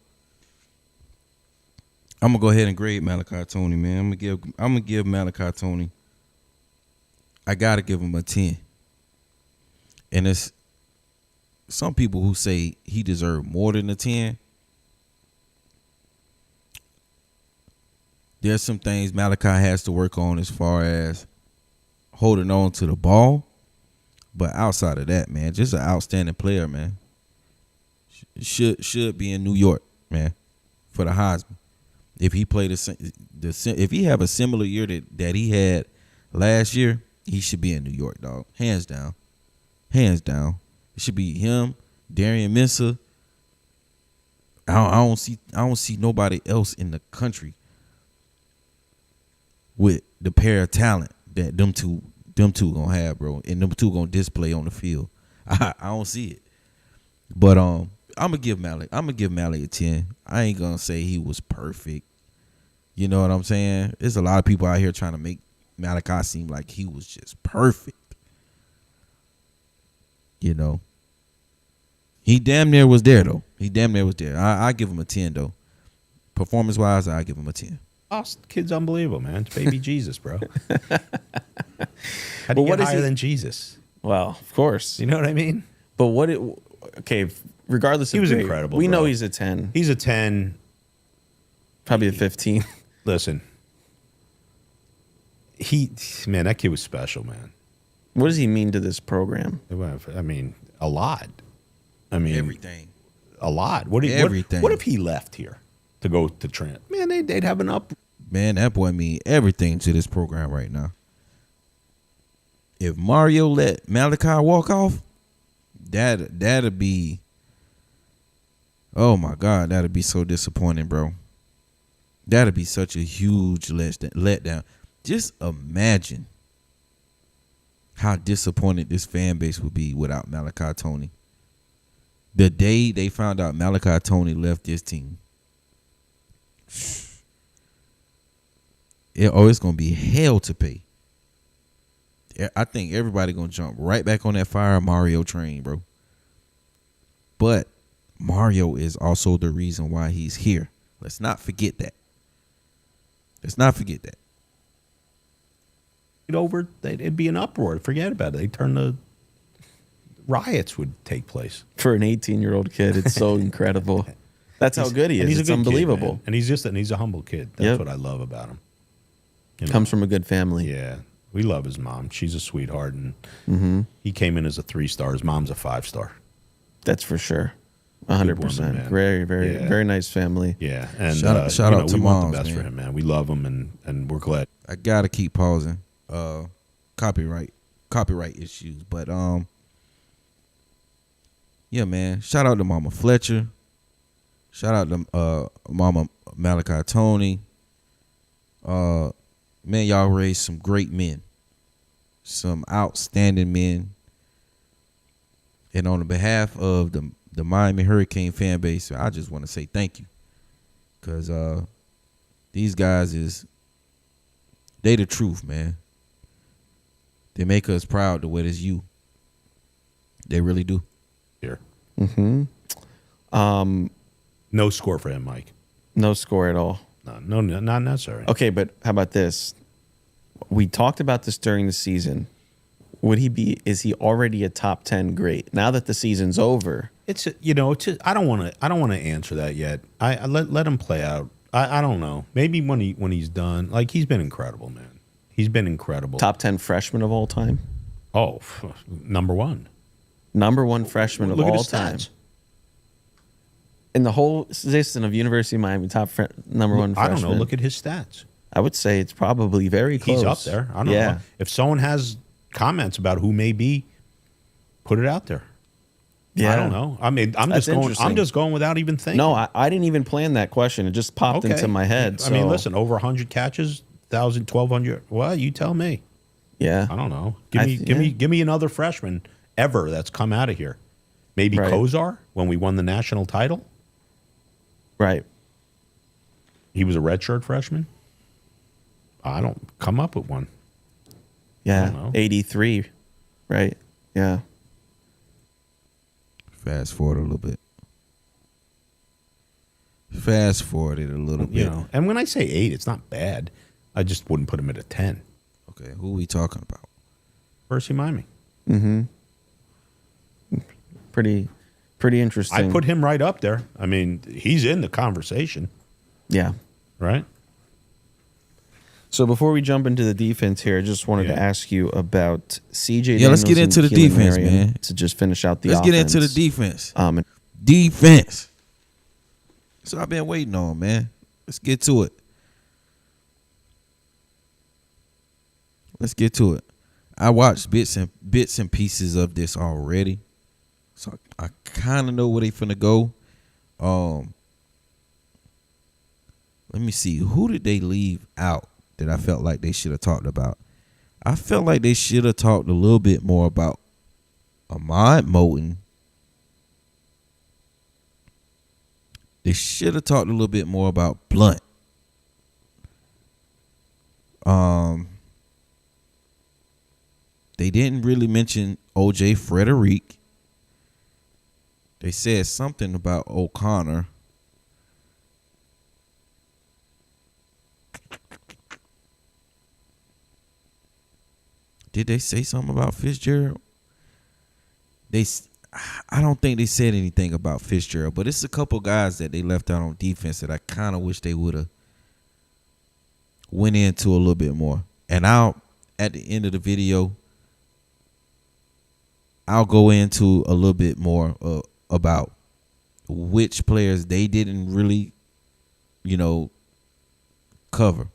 I'm gonna go ahead and grade Malachi Tony, man. I'm gonna give Malachi Tony. I gotta give him a 10. And it's some people who say he deserved more than a 10. There's some things Malachi has to work on as far as holding on to the ball. But outside of that, man, just an outstanding player, man. Should be in New York, man, for the Heisman. If he played if he have a similar year that he had last year, he should be in New York, dog. Hands down. Hands down. It should be him, Darian Mensah. I don't see nobody else in the country with the pair of talent that them two gonna have, bro, and them two gonna display on the field. I don't see it. But I'm gonna give Malik a 10. I ain't gonna say he was perfect. You know what I'm saying? There's a lot of people out here trying to make Malachi seem like he was just perfect. You know. He damn near was there though. He damn near was there. I give him a 10 though. performance wise, I give him a 10. Lost kid's unbelievable, man. It's baby Jesus, bro. How do Well, you what get is higher he- than Jesus? Well, of course. You know what I mean? But okay, regardless He of was grade, incredible, we bro. know he's a 10, He's a 10. probably a 15. Listen, man, that kid was special, man. What does he mean to this program? I mean, a lot. I mean, Everything. a lot. What Everything. What if he left here to go to Trent? Man, they'd have an up. Man, that boy mean everything to this program right now. If Mario let Malachi walk off, that'd be, oh my God, that'd be so disappointing, bro. That'd be such a huge letdown. Just imagine how disappointed this fan base would be without Malachi Tony. The day they found out Malachi Tony left this team, it's gonna be hell to pay. I think everybody gonna jump right back on that Fire Mario train, bro. But Mario is also the reason why he's here. Let's not forget that. Let's not forget that. Over, it'd be an uproar. Forget about it. They turn the riots would take place. For an 18-year-old kid, it's so incredible. That's how good he And is. he's a It's good kid, unbelievable. man. And he's a humble kid. That's Yep. what I love about him. You know? Comes from a good family. Yeah, we love his mom. She's a sweetheart, and he came in as a 3-star. His mom's a 5-star. That's for sure. Good 100%. woman, man. Very, very, Yeah. very nice family. Yeah, and Shout out to we want moms, the best man. for him, man. We love him, and we're glad. I gotta keep pausing. Copyright issues, but yeah, man. Shout out to Mama Fletcher. Shout out to Mama Malachi Tony. Man, y'all raised some great men, some outstanding men. And on the behalf of the Miami Hurricane fan base, I just want to say thank you, because these guys they the truth, man. They make us proud to wear this U. They really do. Here, no score for him, Mike. No score at all. No, not necessary. Okay, but how about this? We talked about this during the season. Is he already a top 10 great? Now that the season's over. It's I don't want to answer that yet. I let him play out. I don't know. Maybe when he's done, like, he's been incredible, man. He's been incredible. Top 10 freshman of all time? Oh, number one. Number one freshman of Look at all his time. stats. In the whole system of University of Miami, number one I freshman. don't know. Look at his stats. I would say it's probably very close. He's up there. I don't know. If someone has comments about who may be, put it out there. Yeah. I don't know. I mean, I'm That's just going. interesting. I'm just going without even thinking. No, I didn't even plan that question. It just popped Okay. into my head. I mean, so- listen, over 100 catches, 1,000, 1,200. Well, you tell me. Yeah. I don't know. I Give me another freshman ever that's come out of here. Maybe Right. Kozar when we won the national title. Right. He was a redshirt freshman. I don't come up with one. Yeah. don't know. 83. Right. Yeah. Fast forward a little bit. Fast forward it a little You bit. know, and when I say 8, it's not bad. I just wouldn't put him at a 10. Okay, who we talking about? Percy Miami. Pretty interesting. I put him right up there. I mean, he's in the conversation, Yeah. right? So before we jump into the defense here, I just wanted to Yeah. ask you about CJ. Yeah, let's get Daniels into and the Keelan defense, Marion man. To just finish out the Let's get into the offense. defense. And Defense. So I've been waiting on, man. Let's get to it. Let's get to it. I watched bits and pieces of this already, so I kind of know where they finna go. Let me see. Who did they leave out that I felt like they should have talked about? I felt like they should have talked a little bit more about Ahmad Moten. They should have talked a little bit more about Blunt. They didn't really mention OJ Frederick. They said something about O'Connor. Did they say something about Fitzgerald? I don't think they said anything about Fitzgerald, but it's a couple guys that they left out on defense that I kind of wish they would have went into a little bit more. And at the end of the video, I'll go into a little bit more about which players they didn't really, cover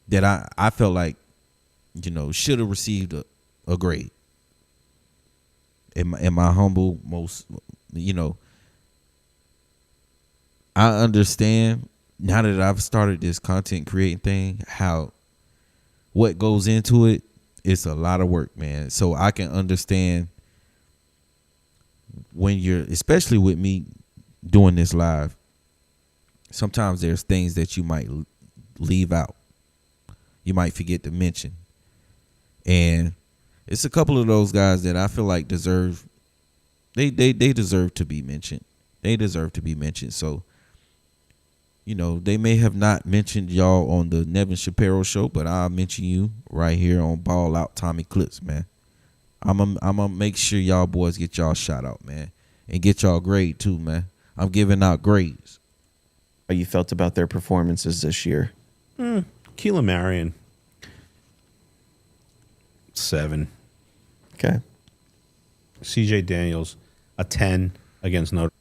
that I felt like, should have received a grade. In my humble most, I understand now that I've started this content creating thing, what goes into it. It's a lot of work, man. So I can understand when especially with me doing this live, sometimes there's things that you might leave out. You might forget to mention. And it's a couple of those guys that I feel like deserve to be mentioned. They deserve to be mentioned. So, they may have not mentioned y'all on the Nevin Shapiro show, but I'll mention you right here on Ball Out Tommy Clips, man. I'm gonna make sure y'all boys get y'all shout out, man. And get y'all grade too, man. I'm giving out grades. How you felt about their performances this year? Keelan Marion, 7. Okay. CJ Daniels, a 10 against Notre.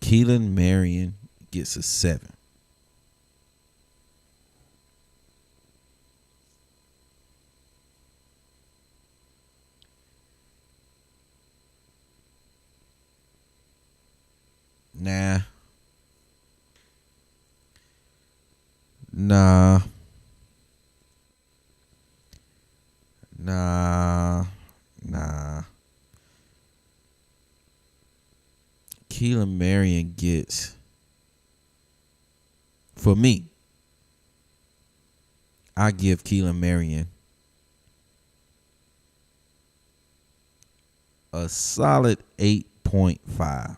Keelan Marion gets a 7. Nah. Keelan Marion gets, for me, I give Keelan Marion a solid 8.5.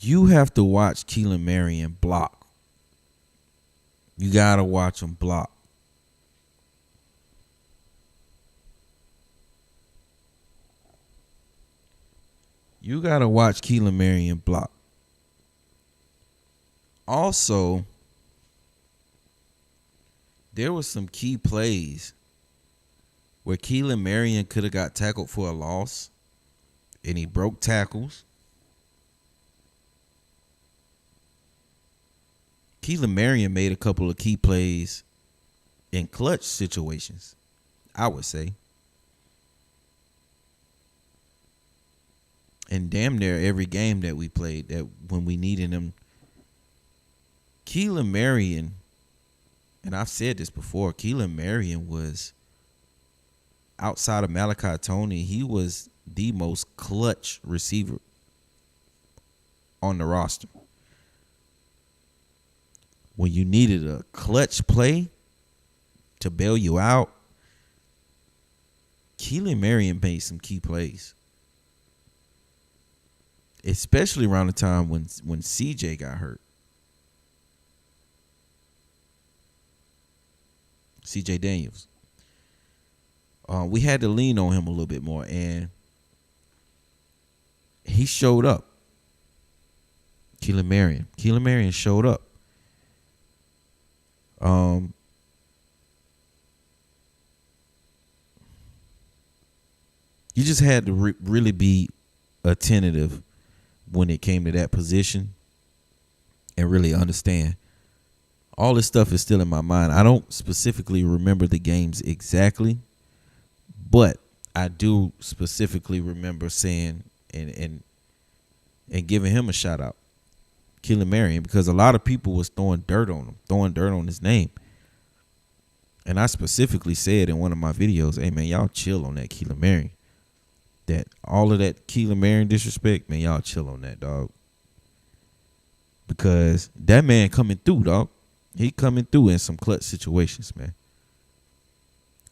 You have to watch Keelan Marion block. You got to watch him block. You got to watch Keelan Marion block. Also, there was some key plays where Keelan Marion could have got tackled for a loss, and he broke tackles. Keelan Marion made a couple of key plays in clutch situations, I would say. And damn near every game that we played, that when we needed him, Keelan Marion, and I've said this before, Keelan Marion was, outside of Malachi Tony, he was the most clutch receiver on the roster. When you needed a clutch play to bail you out, Keelan Marion made some key plays. Especially around the time when CJ got hurt. CJ Daniels. We had to lean on him a little bit more, and he showed up. Keelan Marion showed up. You just had to really be attentive when it came to that position and really understand. All this stuff is still in my mind. I don't specifically remember the games exactly, but I do specifically remember saying and giving him a shout out, Keelan Marion, because a lot of people was throwing dirt on his name. And I specifically said in one of my videos, hey, man, y'all chill on that Keelan Marion. That all of that Keelan Marion disrespect, man, y'all chill on that, dog. Because that man coming through, dog. He coming through in some clutch situations, man.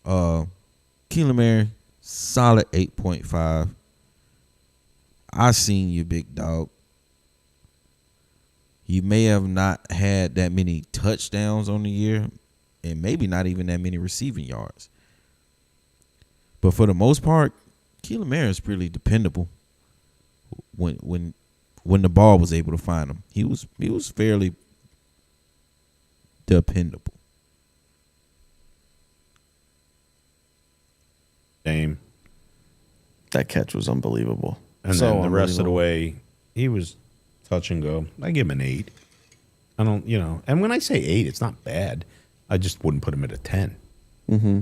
Keelan Marion, solid 8.5. I seen you, big dog. He may have not had that many touchdowns on the year, and maybe not even that many receiving yards. But for the most part, Keelan Murray is pretty dependable. When the ball was able to find him, he was fairly dependable. Dame. That catch was unbelievable. And So then the rest of the unbelievable. way, he was touch and go. I give him an 8. I don't, and when I say 8, it's not bad. I just wouldn't put him at a 10. Mm-hmm.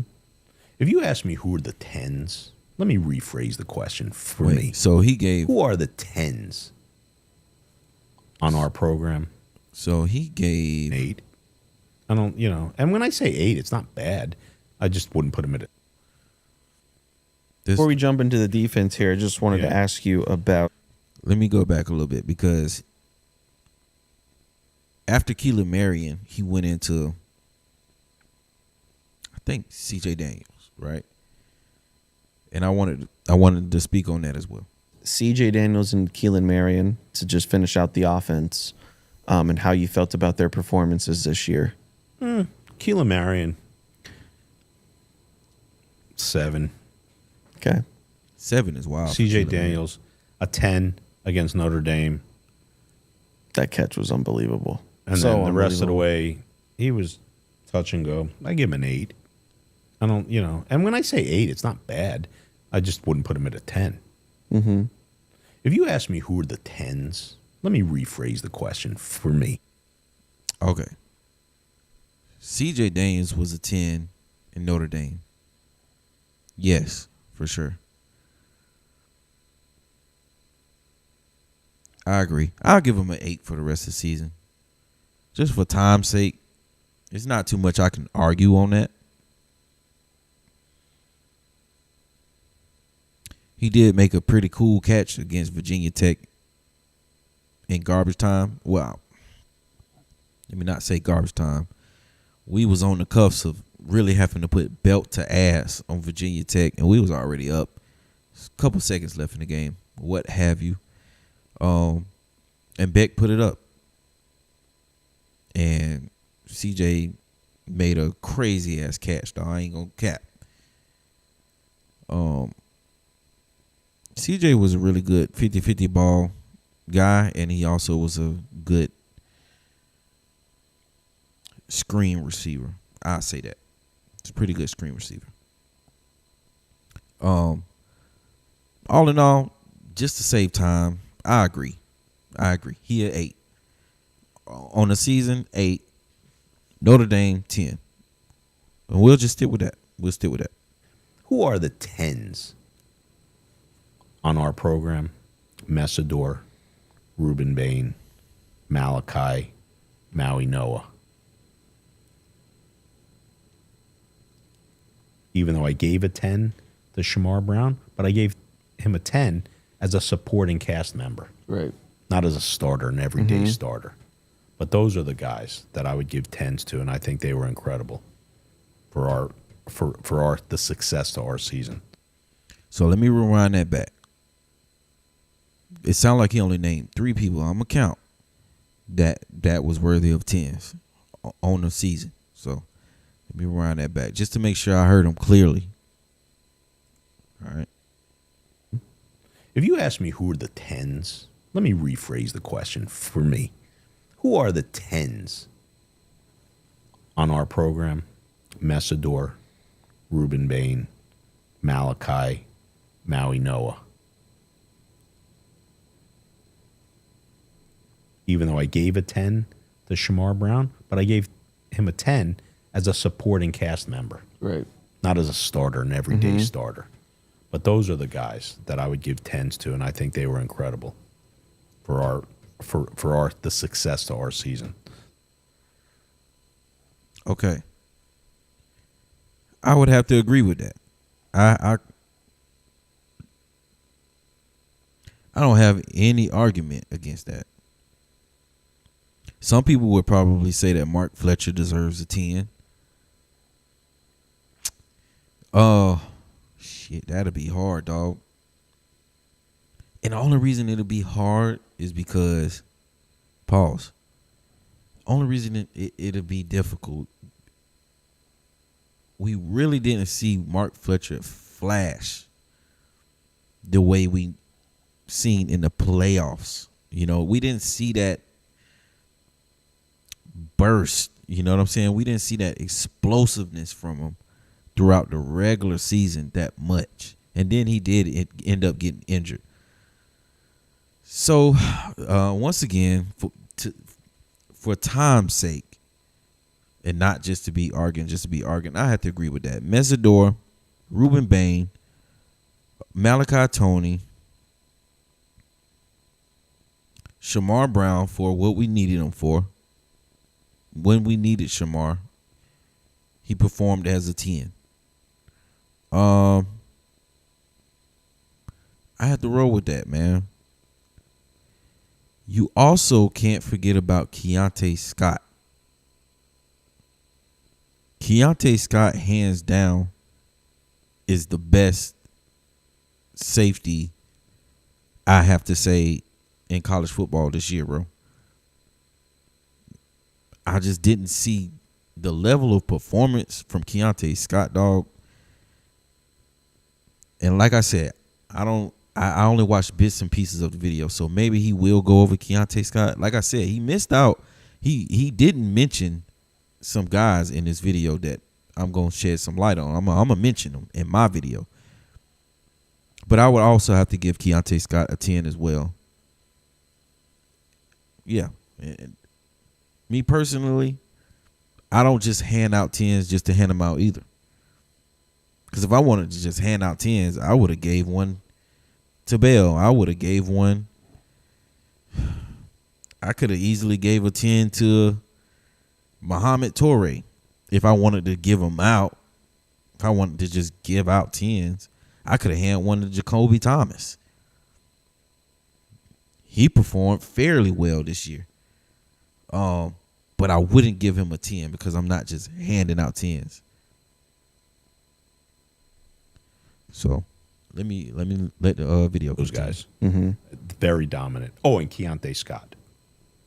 If you ask me who are the 10s, let me rephrase the question for Wait, me. so he gave. Who are the 10s on our program? So he gave. 8. I don't, and when I say 8, it's not bad. I just wouldn't put him at a. This, Before we jump into the defense here, I just wanted Yeah. to ask you about. let me go back a little bit because after Keelan Marion, he went into, I think, C.J. Daniels, right? And I wanted to speak on that as well. C.J. Daniels and Keelan Marion to just finish out the offense, and how you felt about their performances this year. Keelan Marion, 7. Okay. 7 is wild. for C.J. Keelan Marion. Daniels, a 10 against Notre Dame. That catch was unbelievable. And So then the rest of the unbelievable. way, he was touch and go. I give him an 8. I don't, and when I say 8, it's not bad. I just wouldn't put him at a 10. Mm-hmm. If you ask me who are the 10s, let me rephrase the question for me. Okay. C.J. Daniels was a 10 in Notre Dame. Yes, for sure. I agree. I'll give him an 8 for the rest of the season. Just for time's sake. It's not too much I can argue on that. He did make a pretty cool catch against Virginia Tech in garbage time. Well, let me not say garbage time. We was on the cuffs of really having to put belt to ass on Virginia Tech, and we was already up. A couple seconds left in the game, what have you. And Beck put it up. And CJ made a crazy ass catch, though. I ain't gonna cap. CJ was a really good 50-50 ball guy, and he also was a good screen receiver. I'll say that. It's a pretty good screen receiver. All in all, just to save time, I agree. He at 8. On the season, 8. Notre Dame, 10. And we'll just stick with that. Who are the 10s on our program? Messidor, Ruben Bain, Malachi, Maui Noah. Even though I gave a 10 to Shamar Brown, but I gave him a 10 as a supporting cast member, Right. not as a starter, an everyday starter. But those are the guys that I would give 10s to, and I think they were incredible for the success to our season. So let me rewind that back. It sounded like he only named 3 people. I'm gonna count that was worthy of 10s on the season. So let me rewind that back just to make sure I heard him clearly. All right. If you ask me who are the 10s, let me rephrase the question for me. Who are the 10s on our program? Messidor, Ruben Bain, Malachi, Maui Noah. Even though I gave a 10 to Shamar Brown, but I gave him a 10 as a supporting cast member, Right. not as a starter, an everyday starter. But those are the guys that I would give 10s to, and I think they were incredible for the success to our season. Okay. I would have to agree with that. I don't have any argument against that. Some people would probably say that Mark Fletcher deserves a 10. Shit, that'll be hard, dog. And the only reason it'll be hard is because, pause, only reason it'll be difficult, we really didn't see Mark Fletcher flash the way we seen in the playoffs. You know, we didn't see that burst. You know what I'm saying? We didn't see that explosiveness from him throughout the regular season that much. And then he did end up getting injured. So, once again, for time's sake, and not just to be arguing, I have to agree with that. Mesidor, Ruben Bain, Malachi Tony, Shamar Brown for what we needed him for. When we needed Shamar, he performed as a 10. I have to roll with that, man. You also can't forget about Keontae Scott. Keontae Scott, hands down, is the best safety, I have to say, in college football this year, bro. I just didn't see the level of performance from Keontae Scott, dog. And like I said, I only watched bits and pieces of the video, so maybe he will go over Keontae Scott. Like I said, he missed out. He didn't mention some guys in this video that I'm going to shed some light on. I'm going to mention them in my video. But I would also have to give Keontae Scott a 10 as well. Yeah. And me personally, I don't just hand out 10s just to hand them out either. Because if I wanted to just hand out 10s, I would have gave one to Bell. I would have gave one. I could have easily gave a 10 to Muhammad Torre if I wanted to give them out. If I wanted to just give out 10s, I could have handed one to Jacoby Thomas. He performed fairly well this year. But I wouldn't give him a 10 because I'm not just handing out 10s. So let the video Those continue. guys. Mm-hmm. Very dominant. Oh, and Keontae Scott.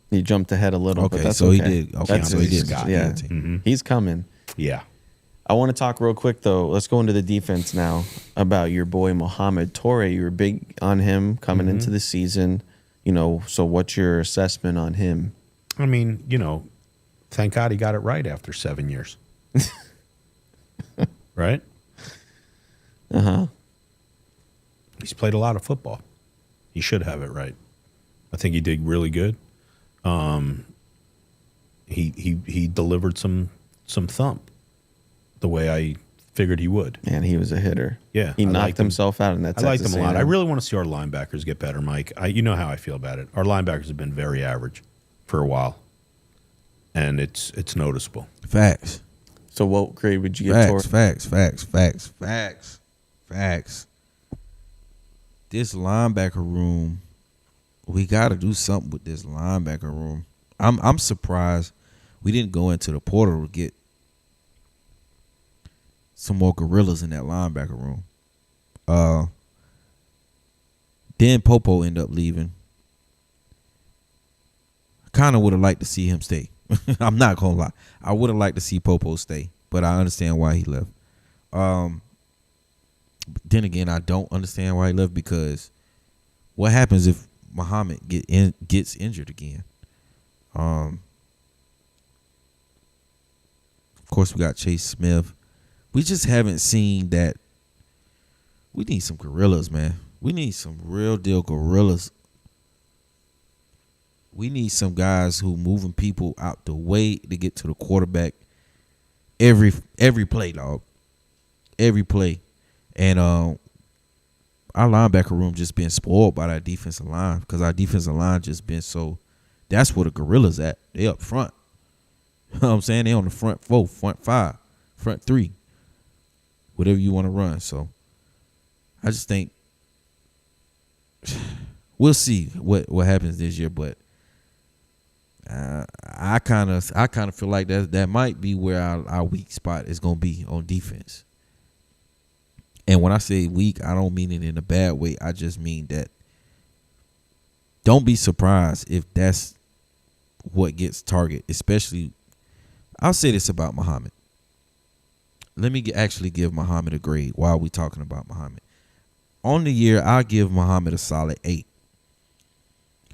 He jumped ahead a little, but Okay, that's so okay. he did. Okay, That's so he his- did. Scott. Yeah, Mm-hmm. he's coming. Yeah. I want to talk real quick, though. Let's go into the defense now about your boy, Muhammad Torre. You were big on him coming into the season. You know, so what's your assessment on him? I mean, you know, thank God he got it right after 7 years. Right? Uh-huh. He's played a lot of football. He should have it right. I think he did really good. He delivered some thump the way I figured he would. Man, he was a hitter. Yeah, He I knocked liked him. himself out in that I liked Texas him a lot. I A&M. really want to see our linebackers get better, Mike. You know how I feel about it. Our linebackers have been very average for a while, and it's noticeable. Facts. So what grade would you give Torre? Facts. This linebacker room, we got to do something with this linebacker room. I'm surprised we didn't go into the portal to get some more gorillas in that linebacker room. Then Popo ended up leaving. Kind of would have liked to see him stay. I'm not gonna lie. I would have liked to see Popo stay, but I understand why he left. Then again, I don't understand why he left because what happens if Muhammad gets injured again? Of course, we got Chase Smith. We just haven't seen that. We need some gorillas, man. We need some real deal gorillas. We need some guys who moving people out the way to get to the quarterback every play, dog. Every play. And our linebacker room just been spoiled by that defensive line because our defensive line just been so. That's where the gorillas at. They up front. You know what I'm saying? They on the front four, front five, front three. Whatever you want to run. So I just think we'll see what happens this year, but I kind of feel like that might be where our weak spot is going to be on defense. And when I say weak, I don't mean it in a bad way. I just mean that don't be surprised if that's what gets target, especially. I'll say this about Muhammad. Let me actually give Muhammad a grade while we're talking about Muhammad. On the year, I'll give Muhammad a solid 8.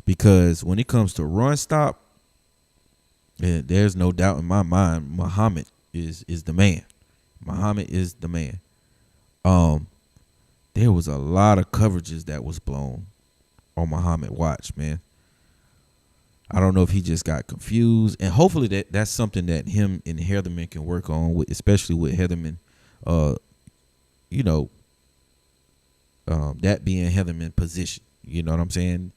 Because when it comes to run stop, there's no doubt in my mind, Muhammad is the man. Muhammad is the man. There was a lot of coverages that was blown on Muhammad watch, man. I don't know if he just got confused, and hopefully that's something that him and Heatherman can work on, with, especially with Heatherman, that being Heatherman position. You know what I'm saying?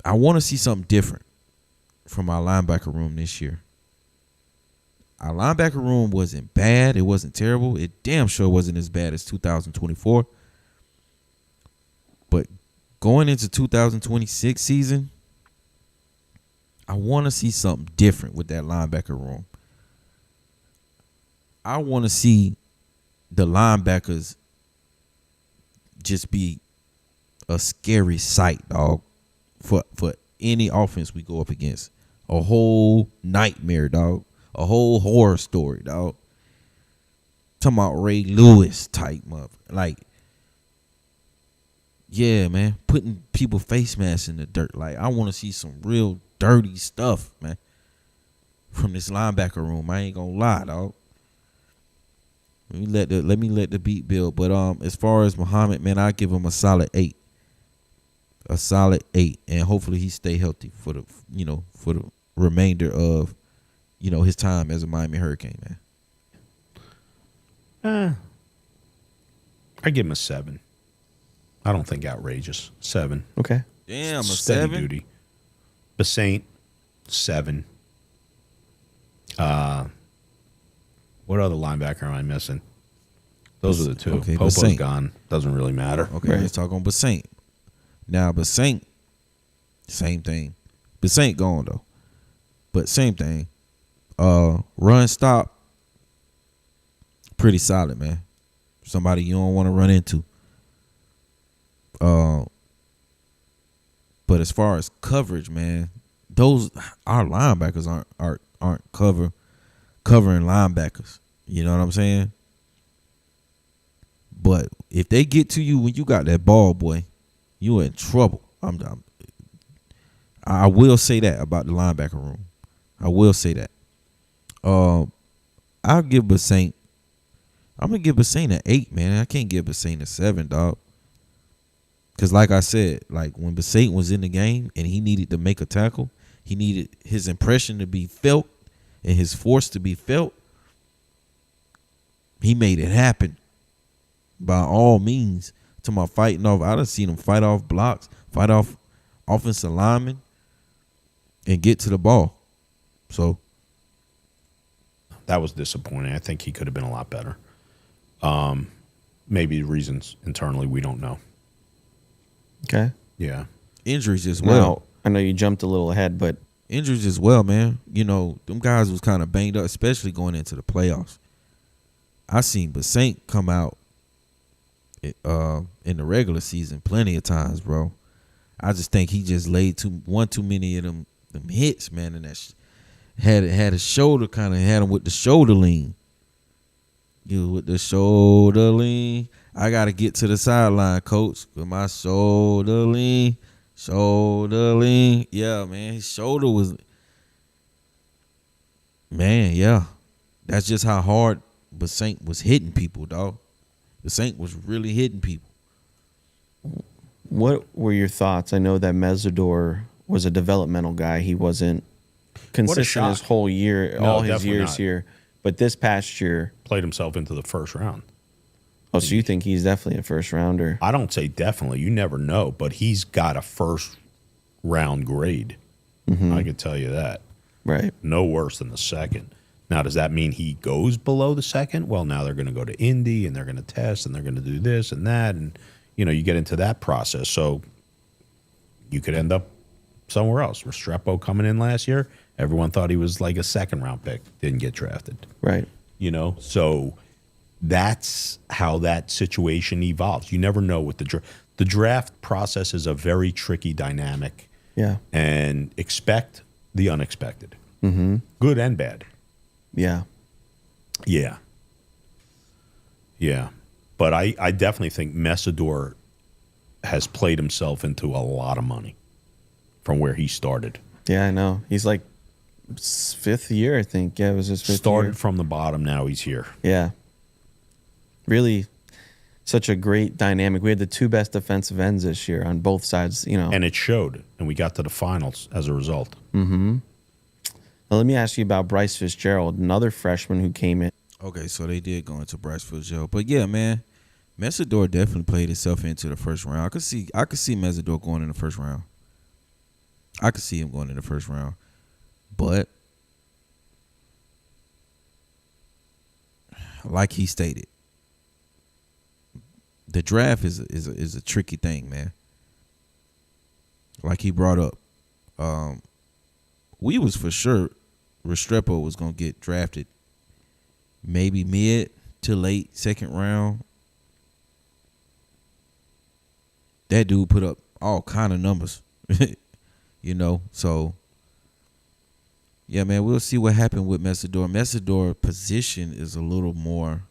I want to see something different from our linebacker room this year. Our linebacker room wasn't bad. It wasn't terrible. It damn sure wasn't as bad as 2024. But going into 2026 season, I want to see something different with that linebacker room. I want to see the linebackers just be a scary sight, dog, for any offense we go up against. A whole nightmare, dog. A whole horror story, dog. Talking about Ray Lewis type mother. Like, yeah, man. Putting people face masks in the dirt. Like, I want to see some real dirty stuff, man, from this linebacker room. I ain't gonna lie, dog. Let me let the beat build. But as far as Muhammad, man, I give him a solid 8. A solid 8, and hopefully he stay healthy for the remainder of his time as a Miami Hurricane, man. I give him a 7. I don't think outrageous. 7. Okay. Damn, a Steady 7. duty. Basaint, 7. What other linebacker am I missing? Those are the two. Okay, Popo's Basaint. gone. Doesn't really matter. Okay, Right. let's talk on Basaint. Now, Basaint, same thing. Basaint gone though, but same thing. Run stop, pretty solid, man. Somebody you don't want to run into. But as far as coverage, man, our linebackers aren't covering linebackers. You know what I'm saying? But if they get to you when you got that ball, boy, you in trouble. I will say that about the linebacker room. I will say that. I'll give Basaint. I'm gonna give Basaint an 8, man. I can't give Basaint a 7, dog. Cause like I said, like when Basaint was in the game and he needed to make a tackle, he needed his impression to be felt and his force to be felt. He made it happen. By all means, to my fighting off. I done seen him fight off blocks, fight off offensive linemen, and get to the ball. So That was disappointing. I think he could have been a lot better. Maybe reasons internally we don't know. Okay. Yeah. injuries as Now, well. I know you jumped a little ahead, but Injuries as well, man. Them guys was kind of banged up, especially going into the playoffs. I seen Basaint come out in the regular season plenty of times, bro. I just think he just laid too many of them hits, man, and that had a shoulder, kind of had him with the shoulder lean. With the shoulder lean. I got to get to the sideline, coach, with my shoulder lean. Shoulder lean. Yeah, man. His shoulder was. Man, yeah. That's just how hard Basaint was hitting people, dog. Basaint was really hitting people. what were your thoughts? I know that Mesidor was a developmental guy. He wasn't consistent shock. his whole year, No, all his definitely years not. here. But this past year, Played himself into the first round. oh, so you think he's definitely a first rounder? I don't say definitely. You never know, but he's got a first round grade. I could tell you that. Right. No worse than the second. Now, does that mean he goes below the second? Well, now they're going to go to Indy and they're going to test and they're going to do this and that. And, you get into that process. So you could end up somewhere else. Restrepo coming in last year, everyone thought he was like a second round pick. Didn't get drafted. Right. So that's how that situation evolves. You never know with the draft process is a very tricky dynamic. Yeah. and expect the unexpected, Mm-hmm. good and bad. Yeah. Yeah. Yeah. But I definitely think Messidor has played himself into a lot of money from where he started. Yeah, I know. He's like fifth year, I think. Yeah, it was his fifth Started year. from the bottom, now he's here. Yeah. Really such a great dynamic. We had the two best defensive ends this year on both sides, you know. And it showed. And we got to the finals as a result. Now, let me ask you about Bryce Fitzgerald, another freshman who came in. Okay, so they did go into Bryce Fitzgerald, but yeah, man, Messidor definitely played itself into the first round. I could see Messidor going in the first round. I could see him going in the first round, but like he stated, the draft is a tricky thing, man. Like he brought up, we was for sure Restrepo was gonna get drafted, maybe mid to late second round. That dude put up all kind of numbers, you know. So yeah, man, we'll see what happened with Messidor. Messidor position is a little more,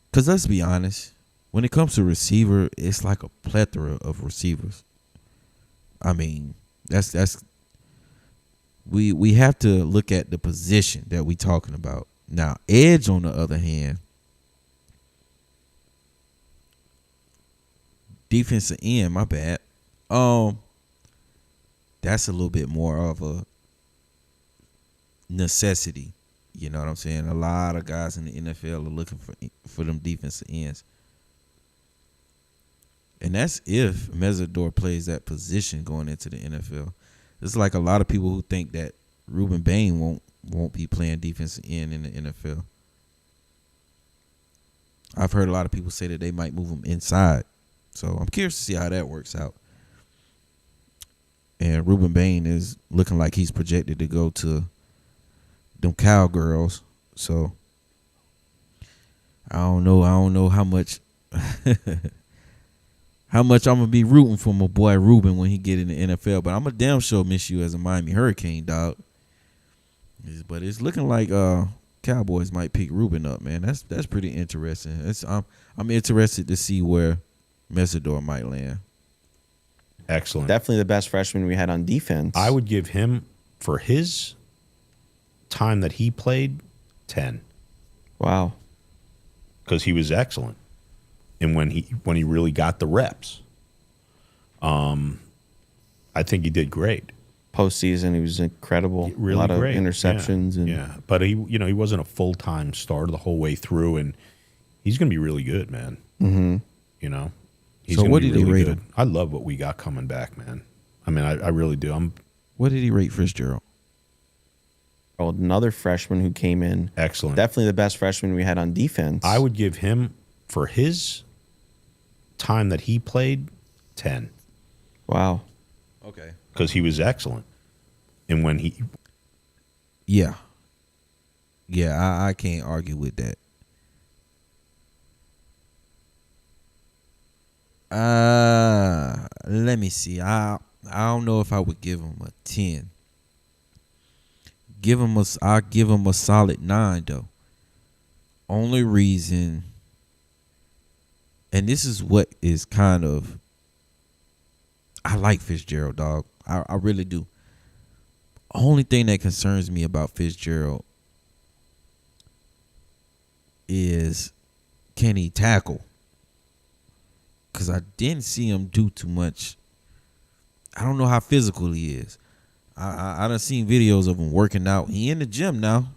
because let's be honest, when it comes to receiver, it's like a plethora of receivers. I mean, that's we have to look at the position that we talking about. Now, edge on the other hand, defensive end, my bad. That's a little bit more of a necessity. You know what I'm saying? A lot of guys in the NFL are looking for them defensive ends. And that's if Messidor plays that position going into the NFL. It's like a lot of people who think that Ruben Bain won't be playing defensive end in the NFL. I've heard a lot of people say that they might move him inside. So I'm curious to see how that works out. And Ruben Bain is looking like he's projected to go to them Cowgirls. So I don't know how much I'm gonna be rooting for my boy Ruben when he get in the NFL. But I'm a damn sure miss you as a Miami Hurricane, dog. But it's looking like Cowboys might pick Ruben up, man. That's pretty interesting. I'm interested to see where Messidor might land. Excellent. Definitely the best freshman we had on defense. I would give him, for his time that he played, 10. Wow. Because he was excellent. And when he really got the reps, I think he did great. Postseason, he was incredible. Really a lot great. of interceptions. Yeah. But he wasn't a full-time starter the whole way through, and he's going to be really good, man. Mm-hmm. You know? He's So gonna what be did he really rate good. him? I love what we got coming back, man. I mean, I really do. What did he rate Fitzgerald? Another freshman who came in. Excellent. Definitely the best freshman we had on defense. I would give him, for his time that he played, 10. Wow. Okay. Because he was excellent. And when he... Yeah. Yeah, I can't argue with that. Let me see. I don't know if I would give him a 10. I'll give him a solid 9 though. Only reason, and this is what is kind of, I like Fitzgerald, dog. I really do. Only thing that concerns me about Fitzgerald is, can he tackle? Because I didn't see him do too much. I don't know how physical he is. I done seen videos of him working out. He in the gym now.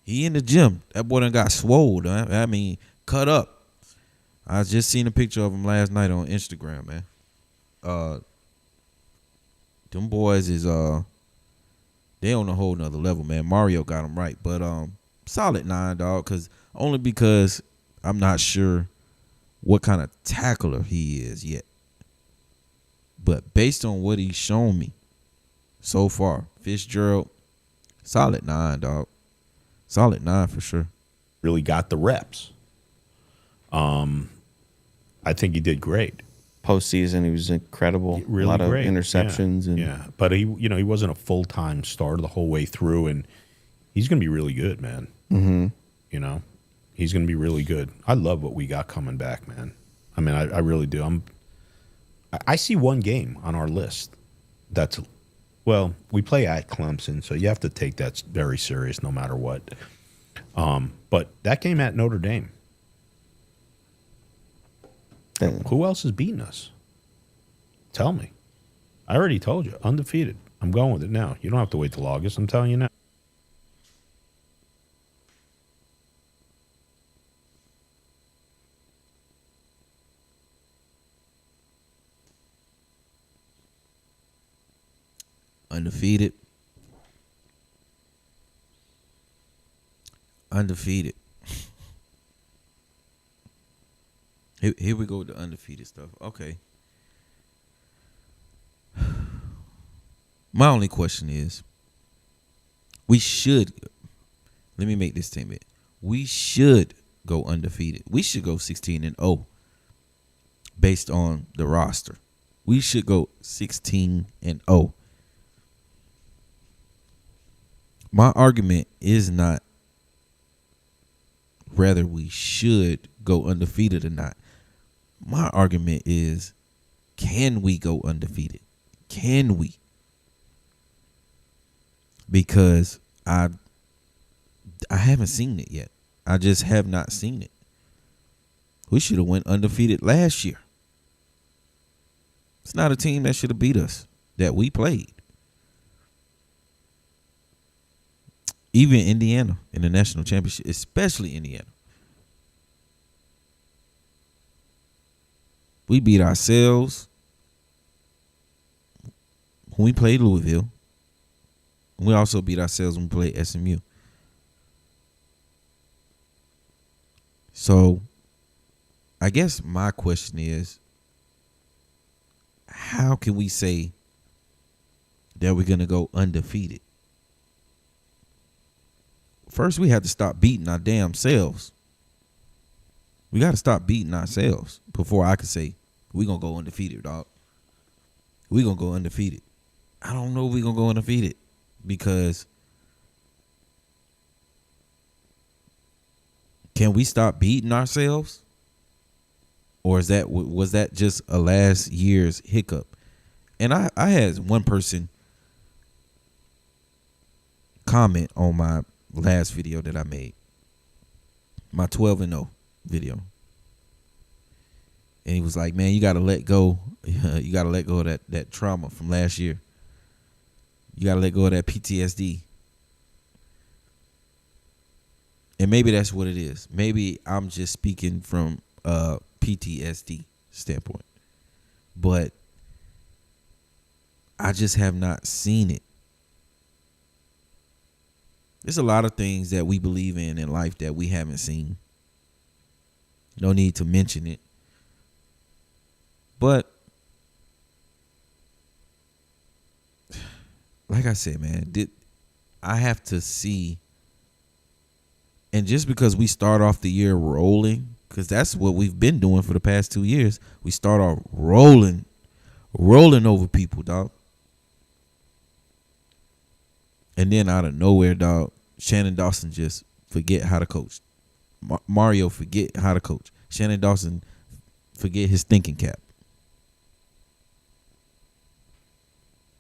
He in the gym. That boy done got swole. I mean, cut up. I just seen a picture of him last night on Instagram, man. Them boys is they on a whole nother level, man. Mario got them right, but solid 9, dog. Only because I'm not sure what kind of tackler he is yet. But based on what he's shown me so far, Fitzgerald, solid 9, dog. Solid 9 for sure. really got the reps. I think he did great. postseason. He was incredible. Really a lot great. of interceptions. Yeah. But he, he wasn't a full-time starter the whole way through, and he's going to be really good, man. Mm-hmm. He's going to be really good. I love what we got coming back, man. I mean, I really do. I see one game on our list that's, well, we play at Clemson, so you have to take that very serious no matter what. But that game at Notre Dame, who else is beating us? Tell me. I already told you, undefeated. I'm going with it now. You don't have to wait till August. I'm telling you now. Undefeated. Undefeated. Here we go with the undefeated stuff. Okay. My only question is, let me make this statement. We should go undefeated. We should go 16-0 based on the roster. We should go 16-0. My argument is not whether we should go undefeated or not. My argument is, can we go undefeated? Can we? Because I haven't seen it yet. I just have not seen it. We should have went undefeated last year. It's not a team that should have beat us that we played. Even Indiana in the national championship, especially Indiana. We beat ourselves when we played Louisville. We also beat ourselves when we played SMU. So, I guess my question is, how can we say that we're going to go undefeated? First, we have to stop beating our damn selves. We got to stop beating ourselves before I can say we're going to go undefeated, dog. We're going to go undefeated. I don't know if we're going to go undefeated because can we stop beating ourselves? Or was that just a last year's hiccup? And I had one person comment on my last video that I made, my 12-0 video, and he was like, "Man, you got to let go. You got to let go of that trauma from last year. You got to let go of that PTSD." And maybe that's what it is. Maybe I'm just speaking from a PTSD standpoint, but I just have not seen it. There's a lot of things that we believe in life that we haven't seen. No need to mention it. But, like I said, man, I have to see. And just because we start off the year rolling, because that's what we've been doing for the past 2 years, we start off rolling over people, dog. And then out of nowhere, dog, Shannon Dawson just forget how to coach. Mario forget how to coach. Shannon Dawson forget his thinking cap.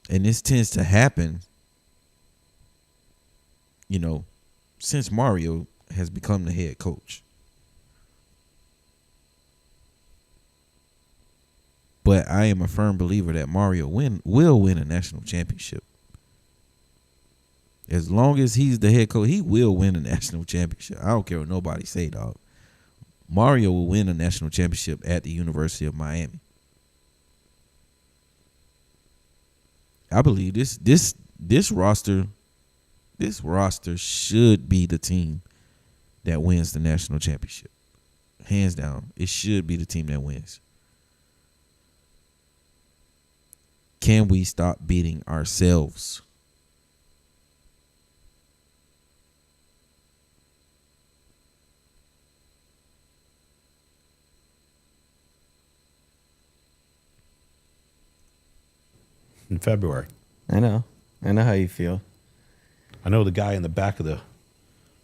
And this tends to happen, since Mario has become the head coach. But I am a firm believer that Mario will win a national championship. As long as he's the head coach, he will win a national championship. I don't care what nobody say, dog. Mario will win a national championship at the University of Miami. I believe this roster should be the team that wins the national championship. Hands down, it should be the team that wins. Can we stop beating ourselves? in February. I know how you feel. I know the guy in the back of the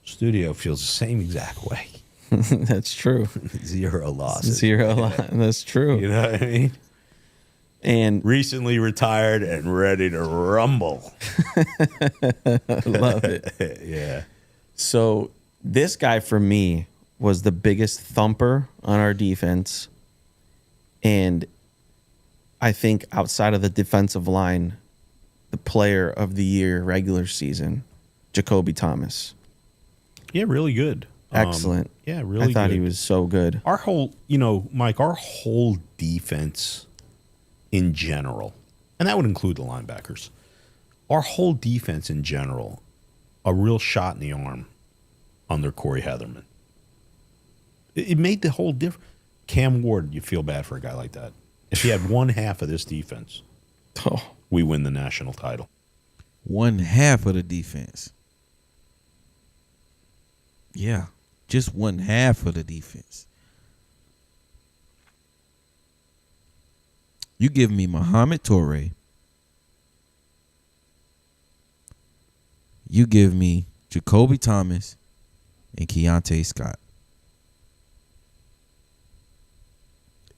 studio feels the same exact way. That's true. 0 losses. 0 line. That's true. You know what I mean? And Recently retired and ready to rumble. love it. Yeah. So this guy for me was the biggest thumper on our defense. And I think outside of the defensive line, the player of the year regular season, Jacoby Thomas. Yeah, really good. Excellent. Yeah, really I thought good. he was so good. Our whole, Mike, our whole defense in general, and that would include the linebackers, our whole defense in general, a real shot in the arm under Corey Heatherman. It made the whole difference. Cam Ward, you feel bad for a guy like that. If he had one half of this defense, Oh, we win the national title. One half of the defense. Yeah, just one half of the defense. You give me Muhammad Toure. You give me Jacoby Thomas and Keontae Scott.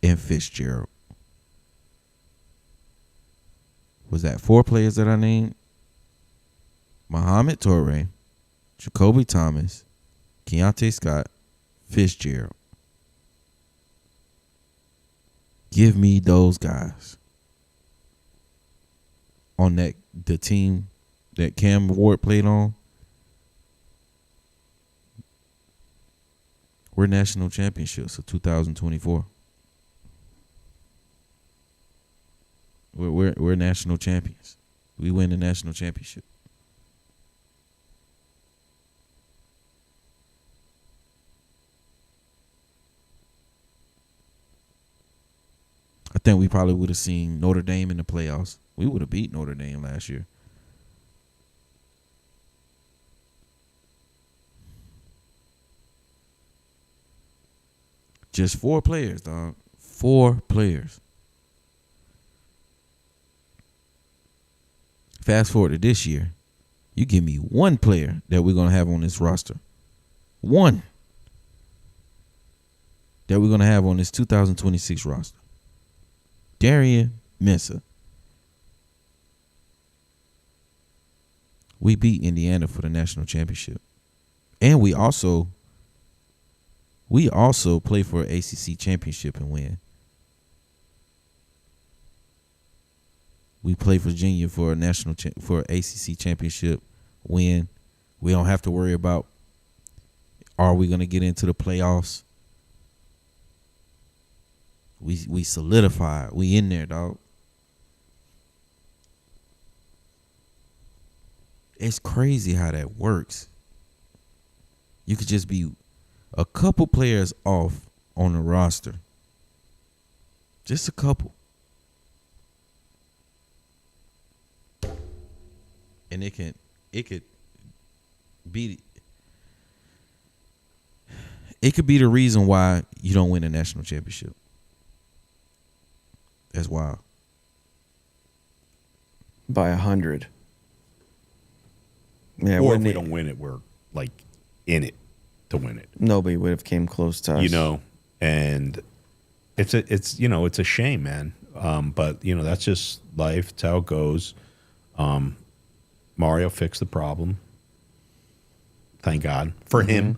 And Fitzgerald. Was that 4 players that I named? Muhammad Toure, Jacoby Thomas, Keontae Scott, Fitzgerald. Give me those guys on the team that Cam Ward played on. We're national championships of 2024. We're national champions. We win the national championship. I think we probably would have seen Notre Dame in the playoffs. We would have beat Notre Dame last year. Just 4 players, dog. 4 players. Fast forward to this year, you give me 1 player that we're going to have on this roster. 1 that we're going to have on this 2026 roster. Darian Mensah. We beat Indiana for the national championship. And we also play for an ACC championship and win. We play Virginia for a for an ACC championship win. We don't have to worry about, are we going to get into the playoffs? We solidified. We in there, dog. It's crazy how that works. You could just be a couple players off on the roster. Just a couple. And it could be the reason why you don't win a national championship. That's wild. by 100. Yeah, Or if wouldn't we it- don't win it, we're like in it to win it. nobody would have came close to us. You know, and it's a shame, man. But you know, that's just life. It's how it goes. Mario fixed the problem. Thank God for him.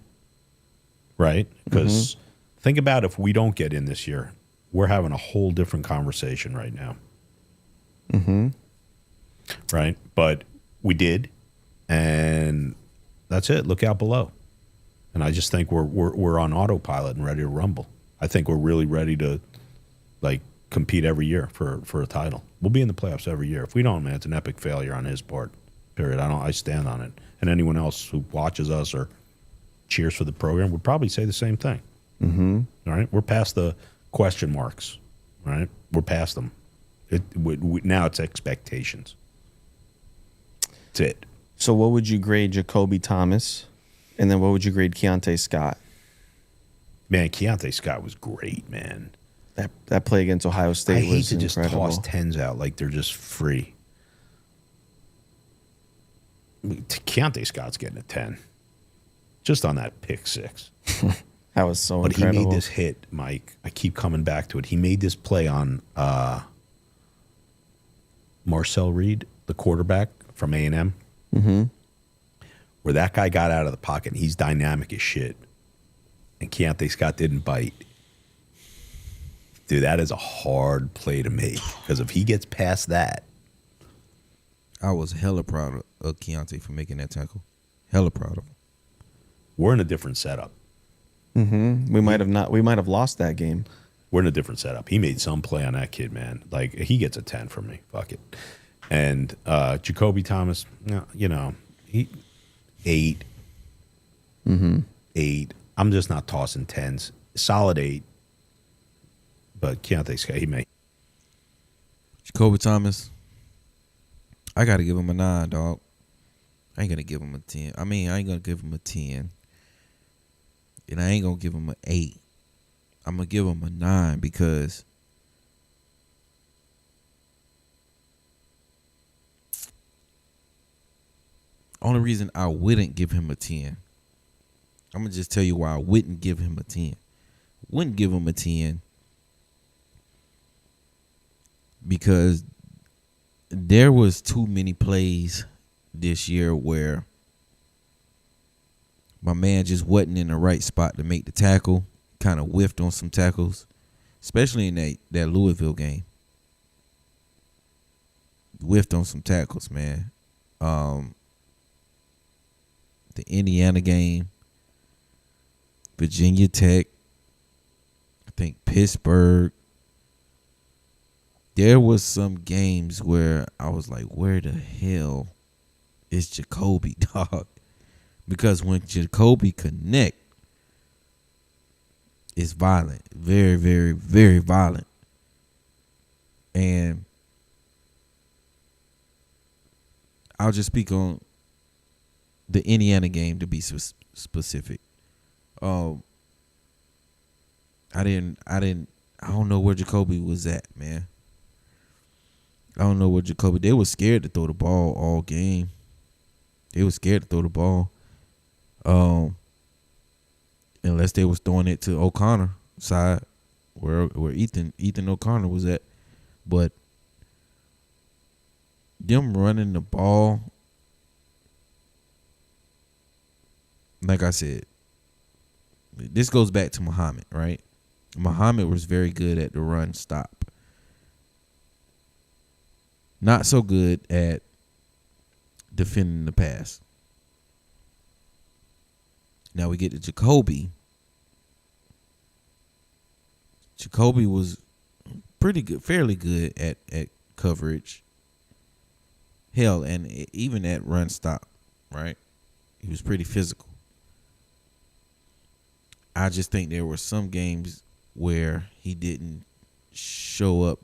Right? Because think about if we don't get in this year, we're having a whole different conversation right now. Right? But we did, and that's it. Look out below. And I just think we're on autopilot and ready to rumble. I think we're really ready to like compete every year for a title. We'll be in the playoffs every year. If we don't, man, it's an epic failure on his part. Period. I stand on it. And anyone else who watches us or cheers for the program would probably say the same thing. All right, we're past the question marks. Right, we're past them. Now it's expectations. That's it. So what would you grade Jacoby Thomas? And then what would you grade Keontae Scott? Man, Keontae Scott was great, man. That play against Ohio State I hate was to just incredible. toss tens out like they're just free. Keontae Scott's getting a 10. Just on that pick six. That was so But incredible. he made this hit, Mike. I keep coming back to it. He made this play on Marcel Reed, the quarterback from A&M, where that guy got out of the pocket, and he's dynamic as shit. And Keontae Scott didn't bite. Dude, that is a hard play to make. Because if he gets past that, I was hella proud of Keontae for making that tackle. Hella proud of him. we're in a different setup. We might have lost that game. We're in a different setup. He made some play on that kid, man. Like, he gets a 10 from me. Fuck it. And Jacoby Thomas, he 8. 8. I'm just not tossing 10s. Solid 8. But Keontae Scott, he may. Jacoby Thomas, I got to give him a 9, dog. I ain't going to give him a 10. I mean, I ain't going to give him a 10. And I ain't going to give him an 8. I'm going to give him a 9 because only reason I wouldn't give him a 10, I'm going to just tell you why I wouldn't give him a 10. Wouldn't give him a 10 because there was too many plays this year where my man just wasn't in the right spot to make the tackle, kind of whiffed on some tackles, especially in that Louisville game. Whiffed on some tackles, man. The Indiana game, Virginia Tech, I think Pittsburgh. There was some games where I was like, where the hell is Jacoby, dog? Because when Jacoby connect, it's violent. Very, very, very violent. And I'll just speak on the Indiana game to be specific. I don't know where Jacoby was at, man. I don't know where Jacoby. They were scared to throw the ball all game. They were scared to throw the ball. Unless they was throwing it to O'Connor side where Ethan O'Connor was at. But them running the ball, like I said, this goes back to Muhammad, right? Muhammad was very good at the run stop. Not so good at defending the pass. Now we get to Jacoby. Jacoby was pretty good, fairly good at coverage. Hell, and even at run stop, right? He was pretty physical. I just think there were some games where he didn't show up.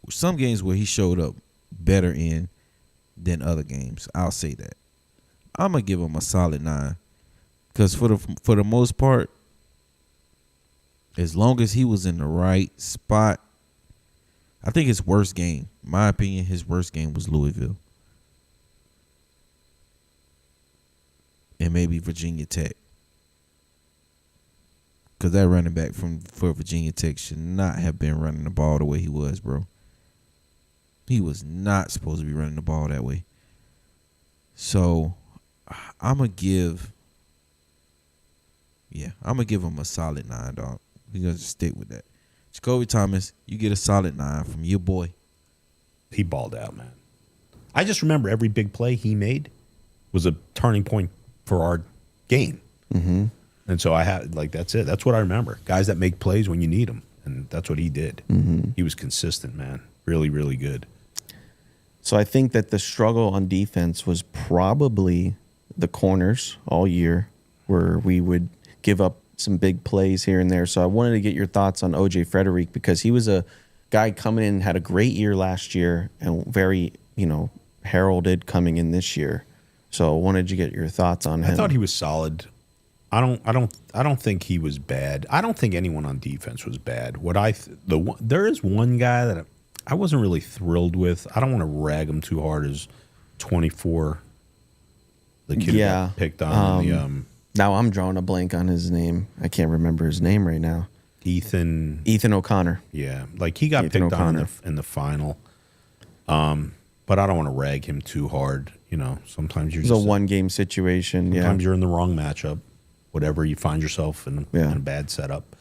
Some games where he showed up better in than other games. I'll say that. I'm gonna give him a solid 9 because for the most part, as long as he was in the right spot, I think his worst game, my opinion, his worst game was Louisville and maybe Virginia Tech. Because that running back for Virginia Tech should not have been running the ball the way he was, bro. He was not supposed to be running the ball that way. So, I'm going to give him a solid 9, dog. We're going to stick with that. Jacoby Thomas, you get a solid 9 from your boy. He balled out, man. I just remember every big play he made was a turning point for our game. Mm-hmm. And so I had, that's it. That's what I remember. Guys that make plays when you need them. And that's what he did. Mm-hmm. He was consistent, man. Really, really good. So I think that the struggle on defense was probably the corners all year, where we would give up some big plays here and there. So I wanted to get your thoughts on O.J. Frederick, because he was a guy coming in, had a great year last year, and very, heralded coming in this year. So I wanted to get your thoughts on him. I thought he was solid. I don't think he was bad. I don't think anyone on defense was bad. There is one guy that I wasn't really thrilled with. I don't want to rag him too hard. Is 24 The kid who Yeah. got picked on in the Now I'm drawing a blank on his name. I can't remember his name right now. Ethan. Ethan O'Connor. Yeah, like he got Ethan picked on O'Connor. in the final. But I don't want to rag him too hard. You know, sometimes you're It was just a one-game situation. Yeah. sometimes you're in the wrong matchup. Whatever, you find yourself in Yeah. a bad setup.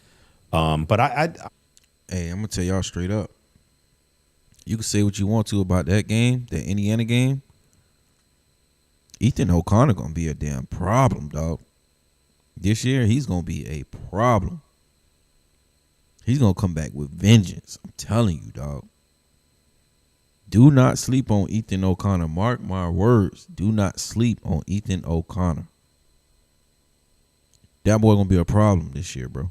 But I Hey, I'm gonna tell y'all straight up. You can say what you want to about that game, that Indiana game. Ethan O'Connor gonna be a damn problem, dog. This year, he's gonna be a problem. He's gonna come back with vengeance. I'm telling you, dog. Do not sleep on Ethan O'Connor. Mark my words. Do not sleep on Ethan O'Connor. That boy gonna be a problem this year, bro.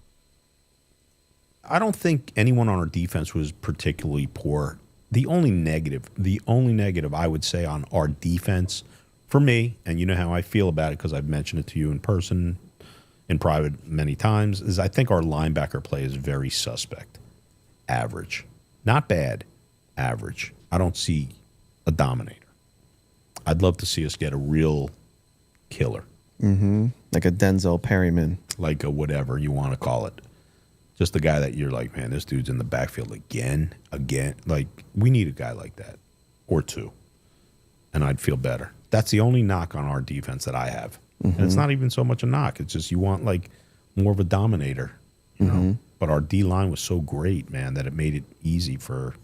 I don't think anyone on our defense was particularly poor. The only negative I would say on our defense, for me, and you know how I feel about it because I've mentioned it to you in person, in private many times, is I think our linebacker play is very suspect. Average. Not bad. Average. I don't see a dominator. I'd love to see us get a real killer, Like a Denzel Perryman. like a whatever you want to call it. Just the guy that you're like, man, this dude's in the backfield again. Like, we need a guy like that or two, and I'd feel better. That's the only knock on our defense that I have. And it's not even so much a knock. It's just you want, like, more of a dominator, you know? But our D-line was so great, man, that it made it easy for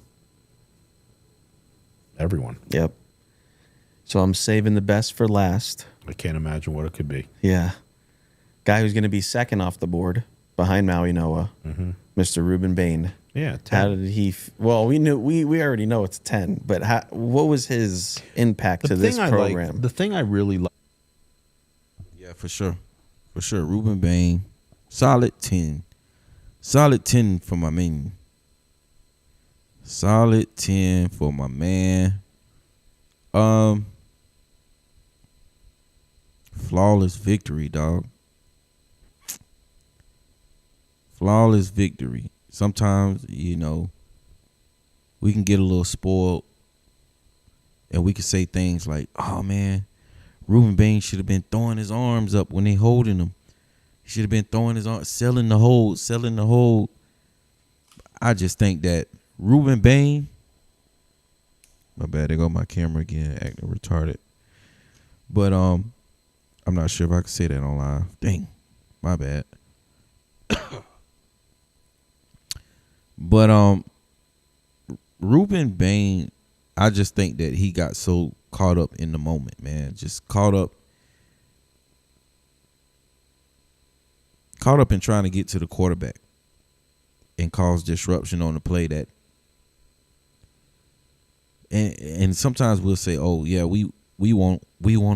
everyone. Yep. So I'm saving the best for last. I can't imagine what it could be. Yeah. Guy who's going to be second off the board behind Maui Noah, Mr. Ruben Bain. Yeah, How 10. did he? Well, we knew we already know it's 10, but what was his impact to this program? The thing I really like. Yeah, for sure. For sure. Ruben Bain, solid 10. Solid 10 for my man. Solid 10 for my man. Flawless victory, dog. Flawless victory. Sometimes, you know, we can get a little spoiled and we can say things like, oh man, Ruben Bain should have been throwing his arms up when they holding him. He should have been throwing his arms, selling the hold. I just think that Ruben Bain, my bad, there go my camera again, acting retarded. But I'm not sure if I can say that on live. Dang, my bad. But Ruben Bain, I just think that he got so caught up in the moment, man. Just caught up in trying to get to the quarterback and cause disruption on the play that. And sometimes we'll say, oh yeah, we want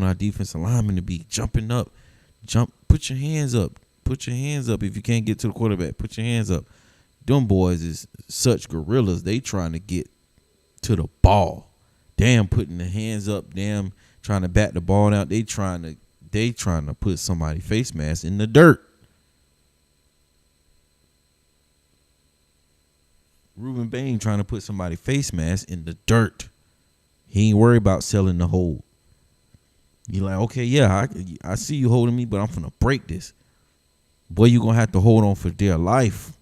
our defensive linemen to be jumping up, put your hands up, if you can't get to the quarterback, put your hands up. Them boys is such gorillas. They trying to get to the ball. Damn, putting the hands up. Damn, trying to bat the ball out. They trying to put somebody face mask in the dirt. Ruben Bain trying to put somebody face mask in the dirt. He ain't worried about selling the hold. You're like, okay, yeah, I see you holding me, but I'm finna break this. Boy, you gonna have to hold on for dear life.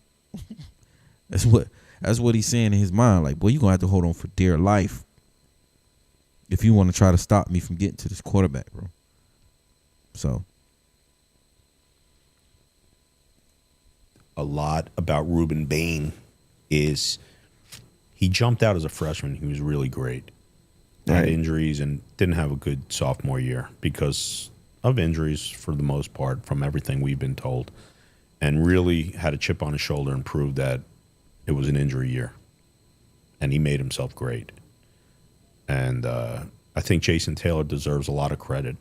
That's what he's saying in his mind. Like, boy, you gonna have to hold on for dear life if you want to try to stop me from getting to this quarterback, bro. So, A lot about Ruben Bain is he jumped out as a freshman. He was really great. Had Right. injuries and didn't have a good sophomore year because of injuries for the most part, from everything we've been told, and really had a chip on his shoulder and proved that it was an injury year. And he made himself great. And I think Jason Taylor deserves a lot of credit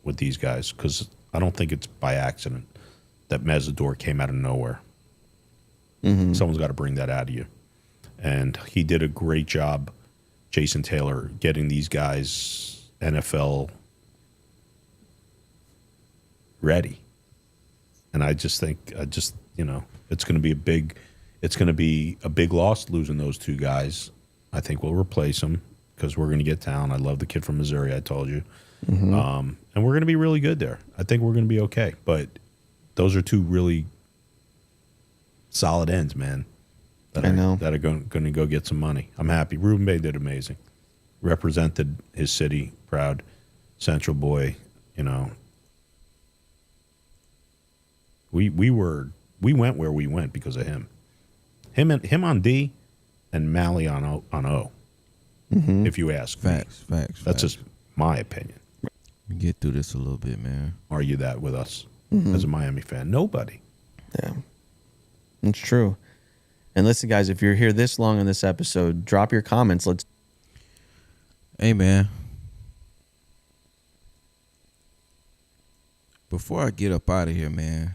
with these guys because I don't think it's by accident that Mesidor came out of nowhere. Someone's got to bring that out of you. And he did a great job, Jason Taylor, getting these guys NFL ready. And I just think, you know, it's going to be a big loss losing those two guys. I think we'll replace them because we're going to get talent. I love the kid from Missouri, I told you. And we're going to be really good there. I think we're going to be okay. But those are two really solid ends, man. That I know. That are going to go get some money. I'm happy. Ruben Bay did amazing. Represented his city, proud. Central boy, you know. We went where we went because of him. Him on D, and Mally on O. If you ask me. Facts. That's just my opinion. Get through this a little bit, man. Argue that with us as a Miami fan. Nobody. Yeah, it's true. And listen, guys, if you're here this long in this episode, drop your comments. Let's. Hey, man. Before I get up out of here, man,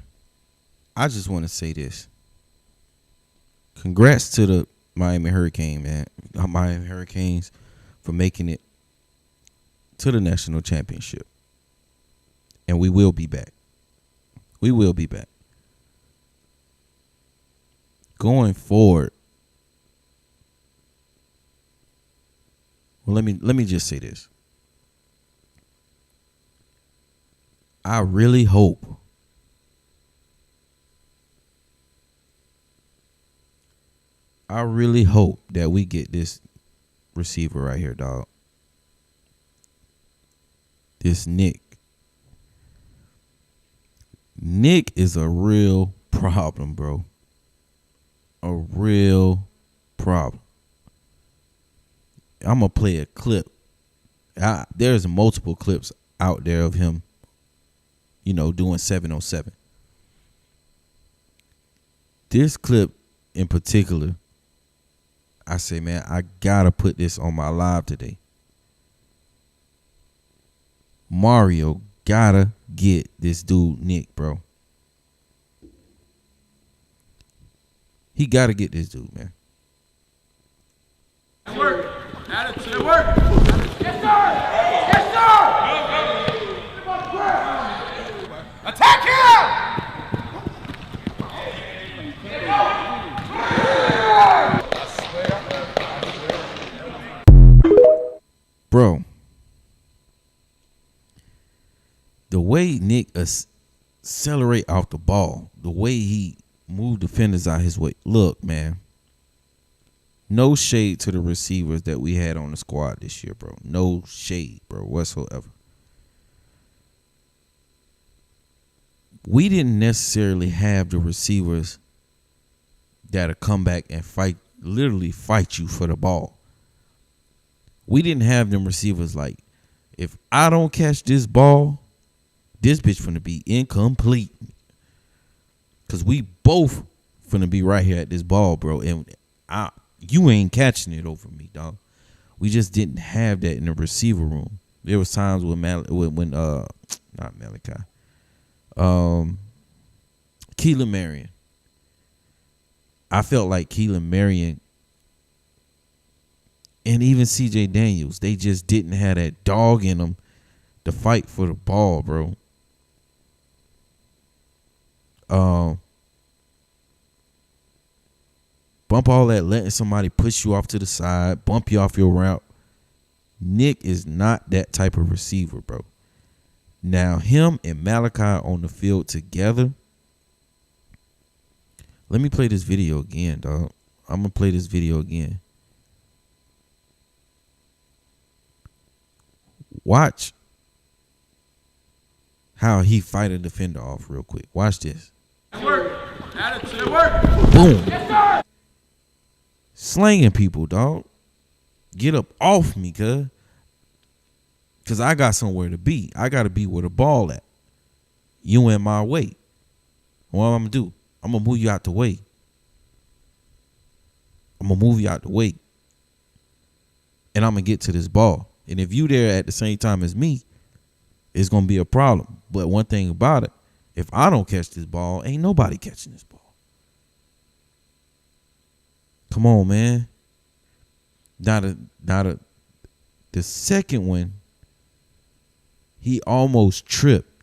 I just want to say this. Congrats to the Miami Hurricane, man. Miami Hurricanes for making it to the national championship. And we will be back. We will be back. Going forward, well, let me just say this. I really hope that we get this receiver right here, dog. This Nick. Nick is a real problem, bro. A real problem. I'm going to play a clip. There's multiple clips out there of him, you know, doing 707. This clip in particular, I say, man, I got to put this on my live today. Mario gotta get this dude Nick, bro. He gotta get this dude, man. Good work. Attitude. Good work. Yes, sir. Yes, sir. Attack him. Bro. The way Nick accelerate off the ball, the way he moved defenders out his way. Look, man. No shade to the receivers that we had on the squad this year, bro. No shade, bro, whatsoever. We didn't necessarily have the receivers that'll come back and literally fight you for the ball. We didn't have them receivers like, if I don't catch this ball, this bitch finna be incomplete. Cause we both finna be right here at this ball, bro. And you ain't catching it over me, dog. We just didn't have that in the receiver room. There was times when not Malachi. Keelan Marion. I felt like Keelan Marion and even CJ Daniels, they just didn't have that dog in them to fight for the ball, bro. Bump all that, letting somebody push you off to the side, bump you off your route. Nick is not that type of receiver, bro. Now, him and Malachi on the field together. Let me play this video again, dog. I'm going to play this video again. Watch how he fight a defender off real quick. Watch this. Good work. Attitude. Good work. Boom. Yes, sir. Slanging people, dog. Get up off me, cuz I got somewhere to be. I got to be where the ball at. You in my way. What I'm going to do? I'm going to move you out the way. I'm going to move you out the way. And I'm going to get to this ball. And if you there at the same time as me, it's going to be a problem. But one thing about it, if I don't catch this ball, ain't nobody catching this ball. Come on, man. The second one, he almost tripped.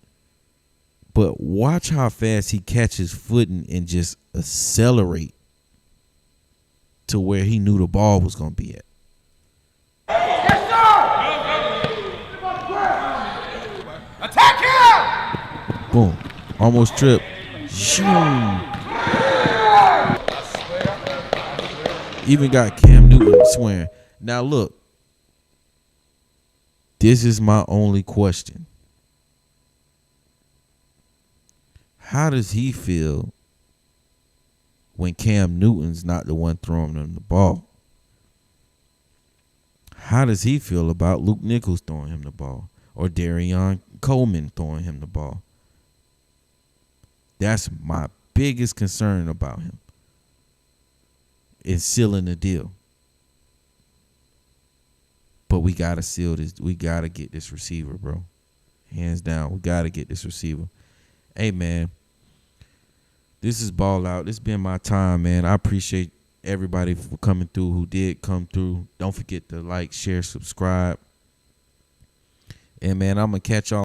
But watch how fast he catches footing and just accelerate to where he knew the ball was going to be at. Yes, Boom. Almost tripped. Shoom. Even got Cam Newton swearing. Now look. This is my only question. How does he feel when Cam Newton's not the one throwing him the ball? How does he feel about Luke Nichols throwing him the ball or Darion Coleman throwing him the ball? That's my biggest concern about him. Is sealing the deal. But we got to seal this. We got to get this receiver, bro. Hands down. We got to get this receiver. Hey, man. This is Ball Out. This has been my time, man. I appreciate everybody for coming through who did come through. Don't forget to like, share, subscribe. And, man, I'm going to catch y'all.